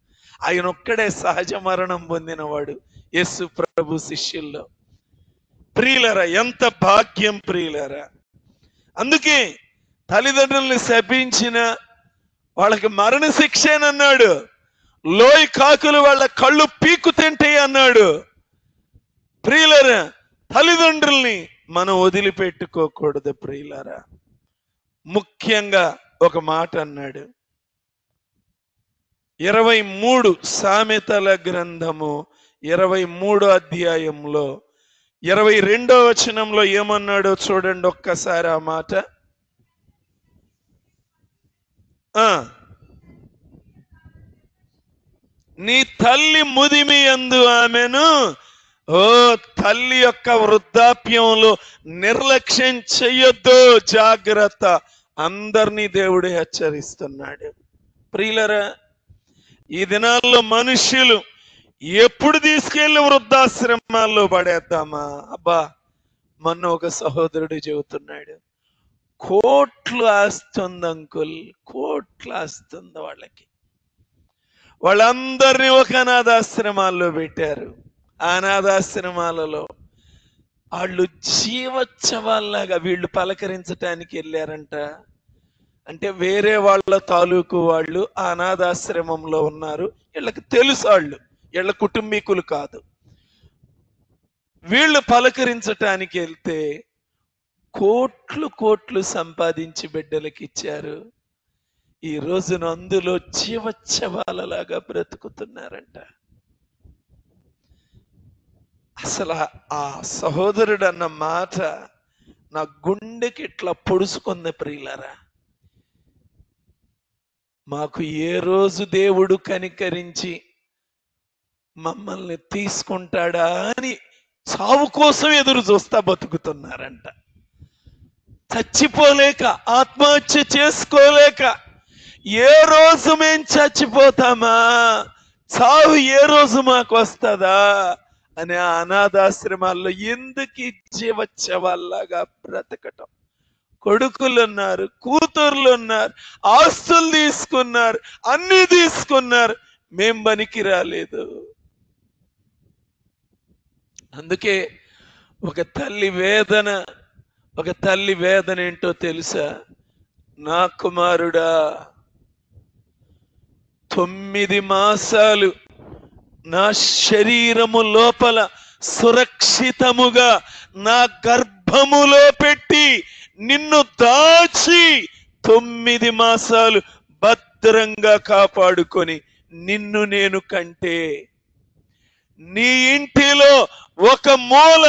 ఆయన ఒక్కడే సహజ మరణం పొందినవాడు యేసు ప్రభు శిష్యుల్లో. ప్రియులరా, ఎంత భాగ్యం ప్రియులరా. అందుకే తల్లిదండ్రుల్ని శపించిన వాళ్ళకి మరణ శిక్షేనన్నాడు. లోయి కాకులు వాళ్ళ కళ్ళు పీకు తింటాయి అన్నాడు. ప్రియులరా, తల్లిదండ్రుల్ని మనం వదిలిపెట్టుకోకూడదు ప్రియులరా. ముఖ్యంగా ఒక మాట అన్నాడు. 23 సామెతల గ్రంథము 23వ అధ్యాయంలో 22వ వచనంలో ఏమన్నాడో చూడండి ఒక్కసారి ఆ మాట. నీ తల్లి ముదిమి యందు ఆమెను, ఓ తల్లి యొక్క వృద్ధాప్యంలో నిర్లక్ష్యం చెయ్యొద్దు, జాగ్రత్త. అందరినీ దేవుడు హెచ్చరిస్తున్నాడు. ప్రియులరా, ఈ దినాల్లో మనుష్యులు ఎప్పుడు తీసుకెళ్లి వృద్ధాశ్రమాల్లో పడేద్దామా? అబ్బా, మొన్న ఒక సహోదరుడు చెబుతున్నాడు, కోట్లు ఆస్తుంది అంకుల్, కోట్లు ఆస్తుంది వాళ్ళకి. వాళ్ళందరినీ ఒక అనాథాశ్రమాల్లో పెట్టారు. ఆ అనాథాశ్రమాలలో వాళ్ళు జీవోత్సవాల్లాగా వీళ్ళు పలకరించటానికి వెళ్ళారంట. అంటే వేరే వాళ్ళ తాలూకు వాళ్ళు ఆ అనాథాశ్రమంలో ఉన్నారు, వీళ్ళకి తెలుసు, వీళ్ళ కుటుంబీకులు కాదు. వీళ్ళు పలకరించటానికి వెళ్తే కోట్లు సంపాదించి బిడ్డలకి ఇచ్చారు. ఈ రోజున అందులో జీవోత్సవాలలాగా బ్రతుకుతున్నారంట. అసలు ఆ సహోదరుడు అన్న మాట నా గుండెకి ఇట్లా పొడుచుకుంది ప్రియులరా. మాకు ఏ రోజు దేవుడు కనికరించి మమ్మల్ని తీసుకుంటాడా అని చావు కోసం ఎదురు చూస్తా బతుకుతున్నారంట. చచ్చిపోలేక, ఆత్మహత్య చేసుకోలేక, ఏ రోజు మేము చచ్చిపోతామా, చావు ఏ రోజు మాకు వస్తుందా అని ఆ అనాథాశ్రమాల్లో ఎందుకు జీవోత్సవాల్లాగా బ్రతకటం. కొడుకులు ఉన్నారు, కూతుర్లు ఉన్నారు, ఆస్తులు తీసుకున్నారు, అన్ని తీసుకున్నారు, మేం పనికి రాలేదు. అందుకే ఒక తల్లి వేదన ఏంటో తెలుసా? నా కుమారుడా, 9 మాసాలు నా శరీరము లోపల సురక్షితముగా నా గర్భములో పెట్టి నిన్ను దాచి 9 మాసాలు భద్రంగా కాపాడుకొని నిన్ను నేను కంటే, నీ ఇంటిలో ఒక మూల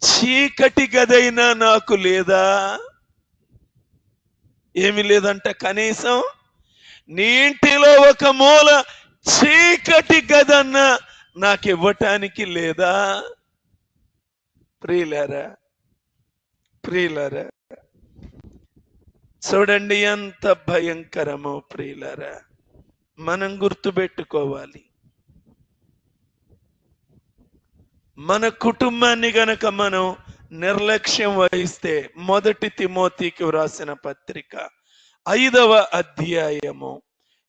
చీకటి గదైనా నాకు లేదా? ఏమి లేదంట. కనీసం నీ ఇంటిలో ఒక మూల చీకటి గదన్నా నాకు ఇవ్వటానికి లేదా? ప్రియులారా, చూడండి ఎంత భయంకరమో ప్రియులారా. మనం గుర్తుపెట్టుకోవాలి, మన కుటుంబాన్ని గనక మనం నిర్లక్ష్యం వహిస్తే, 1 తిమోతికి వ్రాసిన పత్రిక 5వ అధ్యాయము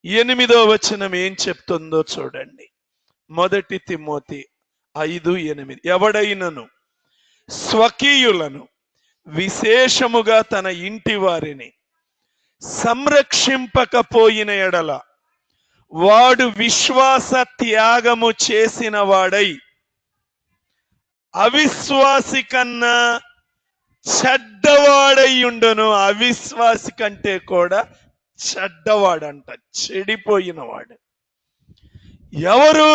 8వ వచనం ఏం చెప్తుందో చూడండి. 1 తిమోతి 5:8, ఎవడైనను స్వకీయులను, విశేషముగా తన ఇంటి వారిని సంరక్షింపకపోయిన ఎడల వాడు విశ్వాస త్యాగము చేసిన వాడై అవిశ్వాసి కన్నా చెడ్డవాడై ఉండును. అవిశ్వాసి కంటే కూడా చెడ్డవాడంట, చెడిపోయినవాడు. ఎవరు?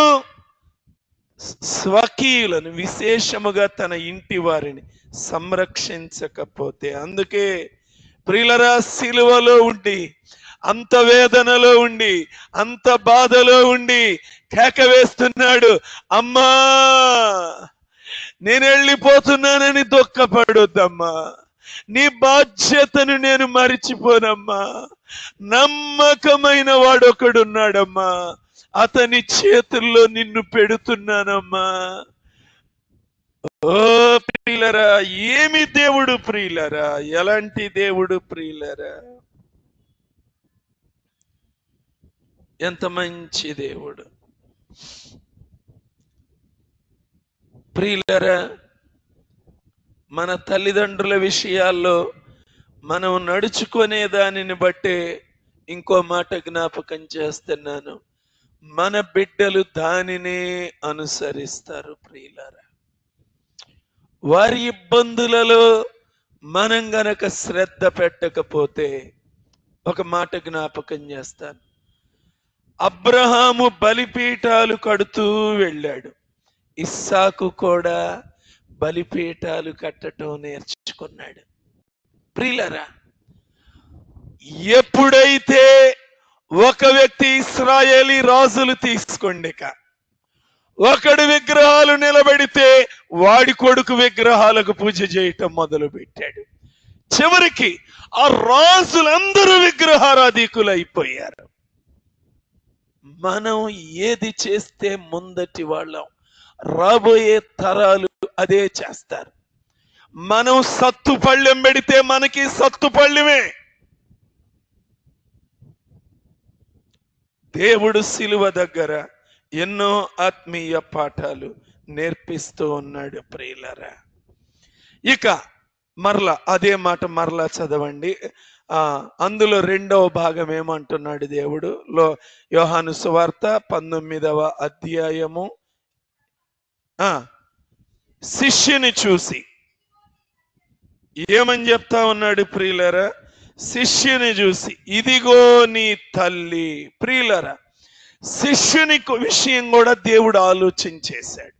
స్వకీయులను, విశేషముగా తన ఇంటి వారిని సంరక్షించకపోతే. అందుకే ప్రియులరా, సిలువలో ఉండి, అంత వేదనలో ఉండి, అంత బాధలో ఉండి కేక వేస్తున్నాడు, అమ్మా నేను వెళ్ళిపోతున్నానని దుఃఖపడొద్దమ్మా, నీ బాధ్యతను నేను మరిచిపోనమ్మా, నమ్మకమైన వాడొకడున్నాడమ్మా, అతని చేతుల్లో నిన్ను పెడుతున్నానమ్మా. ఓ ప్రియులరా, ఏమి దేవుడు ప్రియులరా, ఎలాంటి దేవుడు ప్రియులరా, ఎంత మంచి దేవుడు ప్రియులరా. మన తల్లిదండ్రుల విషయాల్లో మనం నడుచుకునే దానిని బట్టే ఇంకో మాట జ్ఞాపకం చేస్తున్నాను, మన బిడ్డలు దానినే అనుసరిస్తారు ప్రియులారా. వారి ఇబ్బందులలో మనం గనక శ్రద్ధ పెట్టకపోతే, ఒక మాట జ్ఞాపకం చేస్తాను, అబ్రహాము బలిపీఠాలు కడుతూ వెళ్ళాడు, ఇస్సాకు కూడా బలిపీఠాలు కట్టడం నేర్చుకున్నాడు ప్రియులారా. ఎప్పుడైతే ఒక వ్యక్తి, ఇశ్రాయేలీ రాజులు తీసుకోండి, ఒకడు విగ్రహాలు నిలబెడితే వాడి కొడుకు విగ్రహాలకు పూజ చేయటం మొదలు పెట్టాడు. చివరికి ఆ రాజులందరూ విగ్రహారాధికులు అయిపోయారు. మనం ఏది చేస్తే ముందటి వాళ్ళం, రాబోయే తరాలు అదే చేస్తారు. మనం సత్తుపళ్ళెం పెడితే మనకి సత్తుపళ్ళెమే. దేవుడు సిలువ దగ్గర ఎన్నో ఆత్మీయ పాఠాలు నేర్పిస్తూ ఉన్నాడు ప్రియులారా. ఇక మరలా అదే మాట మరలా చదవండి. అందులో రెండవ భాగం ఏమంటున్నాడు దేవుడు? యోహాను సువార్త 19వ అధ్యాయము శిష్యుని చూసి ఏమని చెప్తా ఉన్నాడు ప్రియులారా? శిష్యుని చూసి, ఇదిగో నీ తల్లి. ప్రియులారా, శిష్యుని విషయం కూడా దేవుడు ఆలోచించేశాడు.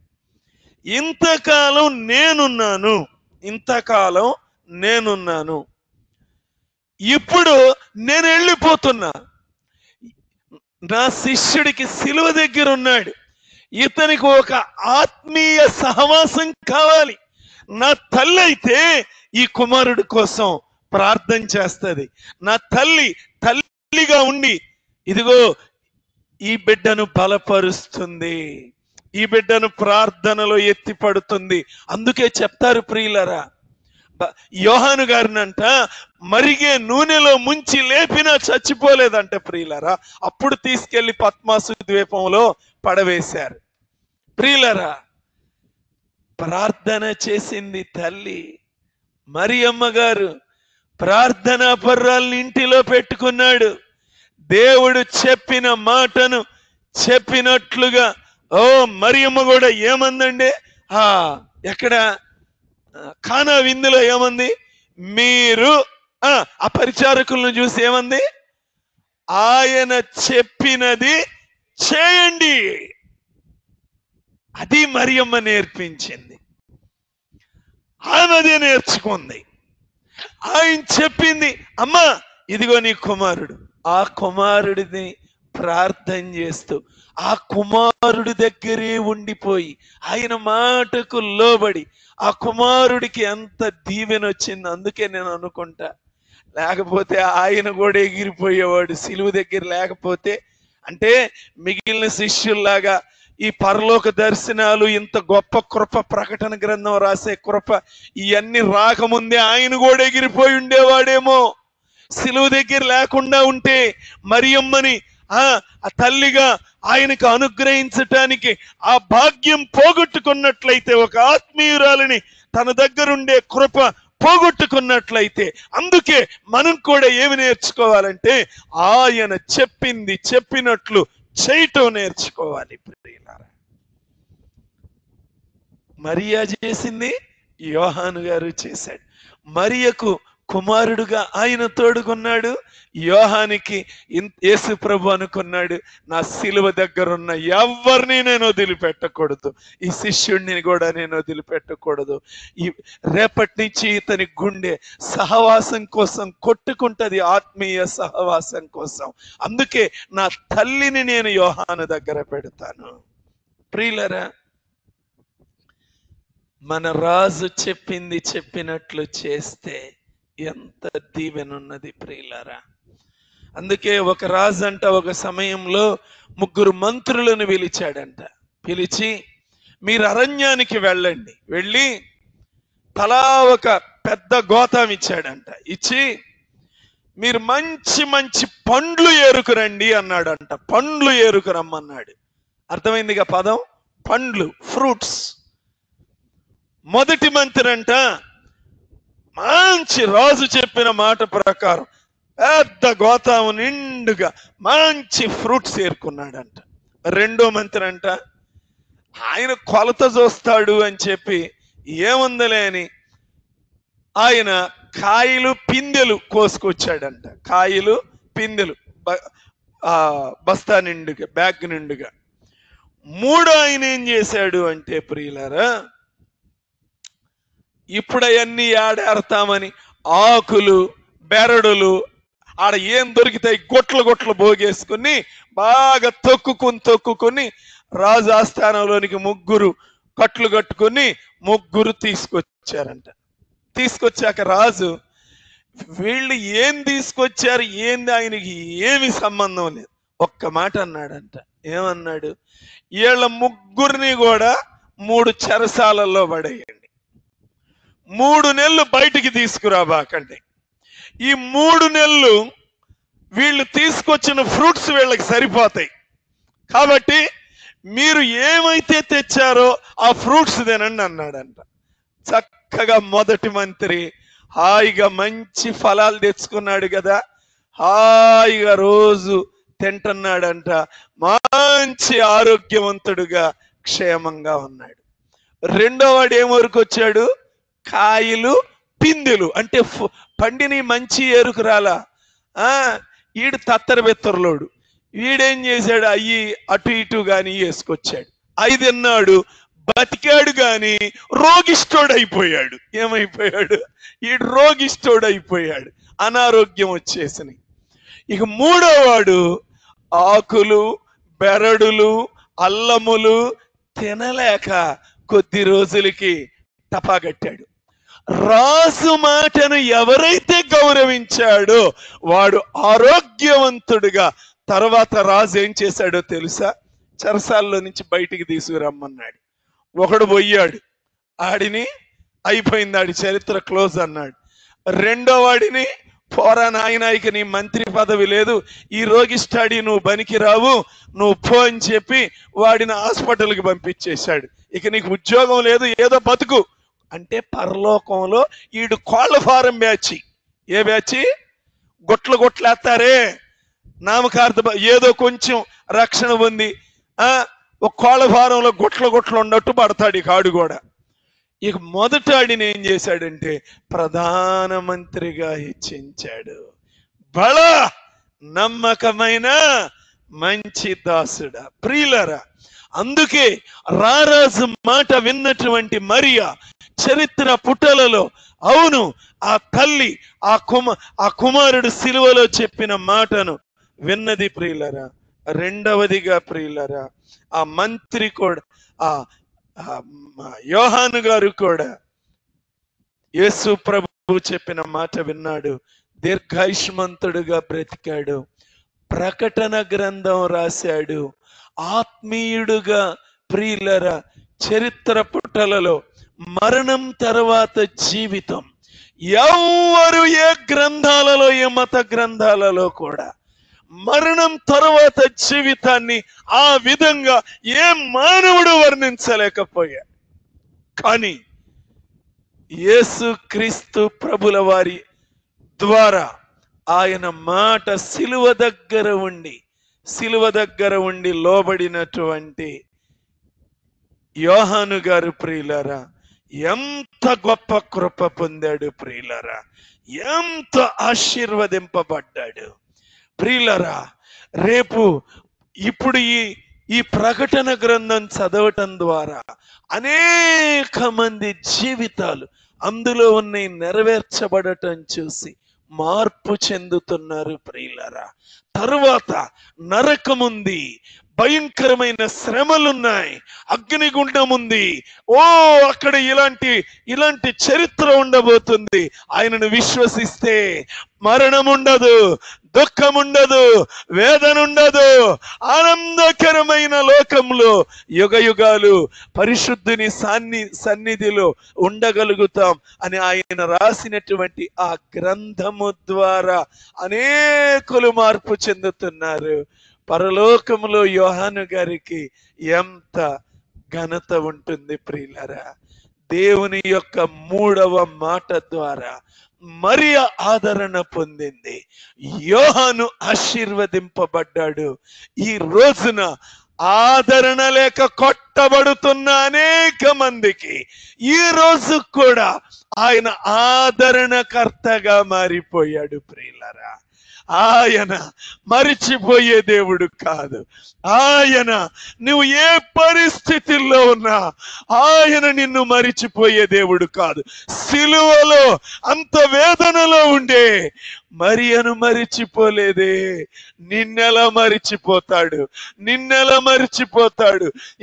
ఇంతకాలం నేనున్నాను, ఇప్పుడు నేను వెళ్ళిపోతున్నా. నా శిష్యుడికి సిలువ దగ్గర ఉన్నాడు, ఇతనికి ఒక ఆత్మీయ సహవాసం కావాలి. నా తల్లి అయితే ఈ కుమారుడి కోసం ప్రార్థన చేస్తుంది. నా తల్లిగా ఉండి ఇదిగో ఈ బిడ్డను బలపరుస్తుంది, ఈ బిడ్డను ప్రార్థనలో ఎత్తి పడుతుంది. అందుకే చెప్తారు ప్రియులరా, యోహాను గారినంట మరిగే నూనెలో ముంచి లేపినా చచ్చిపోలేదంట ప్రియులరా. అప్పుడు తీసుకెళ్లి పద్మాసు ద్వీపంలో పడవేశారు ప్రియులరా. ప్రార్థన చేసింది తల్లి మరియమ్మ గారు. ప్రార్థనా పర్రాల్ని ఇంటిలో పెట్టుకున్నాడు. దేవుడు చెప్పిన మాటను చెప్పినట్లుగా మరియమ్మ కూడా ఏమందండి? ఎక్కడ ఖానా విందులో ఏమంది? మీరు ఆ పరిచారకులను చూసి ఏమంది? ఆయన చెప్పినది చేయండి. అది మరియమ్మ నేర్పించింది, ఆమె అదే నేర్చుకుంది. ఆయన చెప్పింది, అమ్మా ఇదిగో నీ కుమారుడు. ఆ కుమారుడిని ప్రార్థన చేస్తూ ఆ కుమారుడి దగ్గరే ఉండిపోయి ఆయన మాటకు లోబడి ఆ కుమారుడికి ఎంత దీవెన వచ్చింది. అందుకే నేను అనుకుంటా, లేకపోతే ఆయన కూడా ఎగిరిపోయేవాడు సిలువ దగ్గర లేకపోతే. అంటే మిగిలిన శిష్యుల్లాగా ఈ పరలోక దర్శనాలు, ఇంత గొప్ప కృప, ప్రకటన గ్రంథం రాసే కృప ఇవన్నీ రాకముందే ఆయన కూడా ఎగిరిపోయి ఉండేవాడేమో. సిలువ దగ్గర లేకుండా ఉంటే మరియమ్మని ఆ తల్లిగా ఆయనకు అనుగ్రహించటానికి ఆ భాగ్యం పోగొట్టుకున్నట్లయితే, ఒక ఆత్మీయురాలిని తన దగ్గరుండే కృప పోగొట్టుకున్నట్లయితే, అందుకే మనం కూడా ఏమి నేర్చుకోవాలంటే ఆయన చెప్పింది చెప్పినట్లు చేయటం నేర్చుకోవాలి ప్రియులారా. మరియా చేసింది, యోహాను గారు చేశాడు. మరియకు కుమారుడుగా ఆయన తోడుకున్నాడు, యోహానికి యేసు ప్రభు అనుకున్నాడు, నా సిలువ దగ్గరున్న ఎవరిని నేను వదిలిపెట్టకూడదు, ఈ శిష్యుడిని కూడా నేను వదిలిపెట్టకూడదు. ఈ రేపటి నుంచి ఇతని గుండె సహవాసం కోసం కొట్టుకుంటది, ఆత్మీయ సహవాసం కోసం. అందుకే నా తల్లిని నేను యోహాను దగ్గర పెడతాను. ప్రియులరా, మన రాజు చెప్పింది చెప్పినట్లు చేస్తే ఎంత దీవెనున్నది ప్రియులారా. అందుకే ఒక రాజు అంట ఒక సమయంలో 3 మంత్రులను పిలిచాడంట. పిలిచి, మీరు అరణ్యానికి వెళ్ళండి, వెళ్ళి తలా ఒక పెద్ద గోతం ఇచ్చాడంట. ఇచ్చి మీరు మంచి మంచి పండ్లు ఏరుకురండి అన్నాడంట. పండ్లు ఏరుకురమ్మన్నాడు. అర్థమైందిగా పదం, పండ్లు, ఫ్రూట్స్. మొదటి మంత్రి అంట మంచి రాజు చెప్పిన మాట ప్రకారం పెద్ద గోతాము నిండుగా మంచి ఫ్రూట్స్ ఏరుకున్నాడంట. రెండో మంత్రి అంట ఆయన కొలత చూస్తాడు అని చెప్పి ఏముందలే అని ఆయన కాయలు పిందెలు కోసుకొచ్చాడంట. కాయలు పిందెలు బస్తా నిండుగా, బ్యాగ్ నిండుగా. మూడో ఆయన ఏం చేశాడు అంటే ప్రియులారా, ఇప్పుడు అవన్నీ ఆడేడతామని ఆకులు బెరడులు ఆడ ఏం దొరికితాయి గొట్లు పోగేసుకుని బాగా తొక్కుకుని రాజు ఆస్థానంలోనికి 3 కట్లు కట్టుకుని 3 తీసుకొచ్చారంట. తీసుకొచ్చాక రాజు వీళ్ళు ఏం తీసుకొచ్చారు ఏంది ఆయనకి ఏమి సంబంధం లేదు, ఒక్క మాట అన్నాడంట. ఏమన్నాడు, వీళ్ళ 3 కూడా 3 చెరసాలల్లో పడేయండి, 3 నెలలు బయటికి తీసుకురాబాకండి. ఈ 3 నెలలు వీళ్ళు తీసుకొచ్చిన ఫ్రూట్స్ వీళ్ళకి సరిపోతాయి, కాబట్టి మీరు ఏమైతే తెచ్చారో ఆ ఫ్రూట్స్ తినండి అన్నాడంట. చక్కగా మొదటి మంత్రి హాయిగా మంచి ఫలాలు తెచ్చుకున్నాడు కదా, హాయిగా రోజు తింటున్నాడంట. మంచి ఆరోగ్యవంతుడుగా క్షేమంగా ఉన్నాడు. రెండో వాడు ఏం వరకు వచ్చాడు, కాయలు పిందెలు అంటే పండిని మంచి ఏరుకురాలా. ఈడు తత్తర బెత్తరలోడు, వీడేం చేశాడు, అయ్యి అటు ఇటు గాని వేసుకొచ్చాడు. 5 తిన్నాడు, బతికాడు గాని రోగిష్టోడైపోయాడు. ఏమైపోయాడు, ఈడు రోగిష్టోడైపోయాడు, అనారోగ్యం వచ్చేసినాయి. ఇక మూడో వాడు ఆకులు బెరడులు అల్లములు తినలేక కొద్ది రోజులకి టపాగట్టాడు. రాజు మాటను ఎవరైతే గౌరవించాడో వాడు ఆరోగ్యవంతుడుగా. తర్వాత రాజు ఏం చేశాడో తెలుసా, చెరసాల్లో నుంచి బయటికి తీసుకురమ్మన్నాడు. ఒకడు పోయాడు, ఆడిని అయిపోయింది, ఆడి చరిత్ర క్లోజ్ అన్నాడు. రెండో వాడిని పోరా నాయనాయికి నీ మంత్రి పదవి లేదు, ఈ రోగిష్టాడి నువ్వు బనికి రావు, నువ్వు పో అని చెప్పి వాడిని హాస్పిటల్కి పంపించేశాడు. ఇక నీకు ఉద్యోగం లేదు, ఏదో బతుకు అంటే. పరలోకంలో ఈడు కోళ్ల ఫారం బ్యాచి. ఏ బ్యాచి, గొట్లేస్తారే నామకార్థ, ఏదో కొంచెం రక్షణ ఉంది, ఒక కోళ్ల ఫారంలో గొట్లు ఉన్నట్టు పడతాడు ఈ కాడు కూడా. ఇక మొదటాడిని ఏం చేశాడంటే ప్రధానమంత్రిగా హెచ్చించాడు. బళ నమ్మకమైన మంచి దాసుడా. ప్రియులరా, అందుకే రారాజు మాట విన్నటువంటి మరియా చరిత్ర పుటలలో, అవును ఆ తల్లి ఆ కుమారుడు సిలువలో చెప్పిన మాటను విన్నది ప్రియులరా. రెండవదిగా ప్రియులరా, ఆ మంత్రి కూడా, ఆ యోహాను గారు కూడా యేసు ప్రభు చెప్పిన మాట విన్నాడు, దీర్ఘాయుష్మంతుడుగా బ్రతికాడు, ప్రకటన గ్రంథం రాశాడు, ఆత్మీయుడుగా. ప్రియులరా, చరిత్ర పుటలలో మరణం తర్వాత జీవితం ఎవ్వరు ఏ గ్రంథాలలో, ఏ మత గ్రంథాలలో కూడా మరణం తర్వాత జీవితాన్ని ఆ విధంగా ఏ మానవుడు వర్ణించలేకపోయాడు. కానీ యేసు క్రీస్తు ప్రభుల వారి ద్వారా ఆయన మాట సిలువ దగ్గర ఉండి లోబడినటువంటి యోహాను గారు ప్రియులారా, ఎంత గొప్ప కృప పొందాడు ప్రియులారా, ఎంత ఆశీర్వదింపబడ్డాడు ప్రియులారా. రేపు ఇప్పుడు ఈ ప్రకటన గ్రంథం చదవటం ద్వారా అనేక మంది జీవితాలు అందులో ఉన్నాయి నెరవేర్చబడటం చూసి మార్పు చెందుతున్నారు ప్రియులారా. తరువాత నరకముంది, భయంకరమైన శ్రమలున్నాయి, అగ్నిగుండం ఉంది. అక్కడ ఇలాంటి చరిత్ర ఉండబోతుంది. ఆయనను విశ్వసిస్తే మరణం ఉండదు, దుఃఖం ఉండదు, వేదన ఉండదు, ఆనందకరమైన లోకంలో యుగ యుగాలు పరిశుద్ధుని సన్నిధిలో ఉండగలుగుతాం అని ఆయన రాసినటువంటి ఆ గ్రంథము ద్వారా అనేకులు మార్పు చెందుతున్నారు. పరలోకములో యోహాను గారికి ఎంత ఘనత ఉంటుంది ప్రియులారా. దేవుని యొక్క 3వ మాట ద్వారా మరియ ఆదరణ పొందింది. యోహాను ఆశీర్వదింపబడ్డాడు. ఈ రోజున ఆదరణ లేక కొట్టబడుతున్న అనేక మందికి ఈ రోజు కూడా ఆయన ఆదరణకర్తగా మారిపోయాడు ప్రియులారా. ఆయన మరిచిపోయే దేవుడు కాదు. ఆయన నువ్వు ఏ పరిస్థితుల్లో ఉన్నా ఆయన నిన్ను మరిచిపోయే దేవుడు కాదు. సిలువలో అంత వేదనలో ఉండే మరియను మరిచిపోలేదే. నిన్నెలా మరిచిపోతాడు?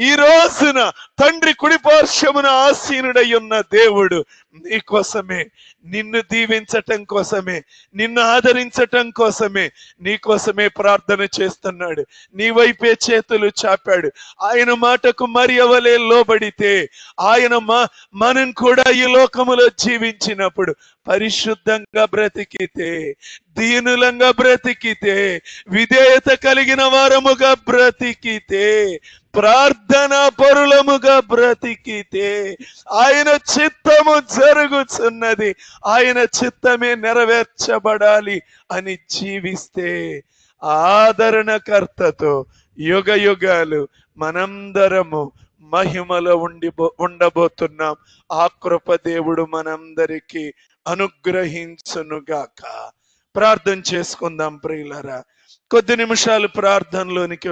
ఈ రోజున తండ్రి కుడిపార్శ్వమున ఆసీనుడై ఉన్న దేవుడు నీకోసమే, నిన్ను దీవించటం కోసమే, నిన్ను ఆదరించటం కోసమే, నీకోసమే ప్రార్థన చేస్తున్నాడు. నీ వైపే చేతులు చాపాడు. ఆయన మాటకు మరియవలే లోబడితే, ఆయన మనం కూడా ఈ లోకములో జీవించినప్పుడు పరిశుద్ధంగా బ్రతికితే, దీనులంగా బ్రతికితే, విధేయత కలిగిన వారముగా బ్రతికితే, ప్రార్థన పరులముగా బ్రతికితే, ఆయన చిత్తము జరుగుతున్నది, ఆయన చిత్తమే నెరవేర్చబడాలి అని జీవిస్తే ఆదరణకర్తతో యుగ యుగాలు మనందరము మహిమలో ఉండబోతున్నాం. ఆ కృప దేవుడు మనందరికీ అనుగ్రహించునుగాక. ప్రార్థన చేసుకుందాం ప్రియులారా. కొద్ది నిమిషాలు ప్రార్థనలోనికి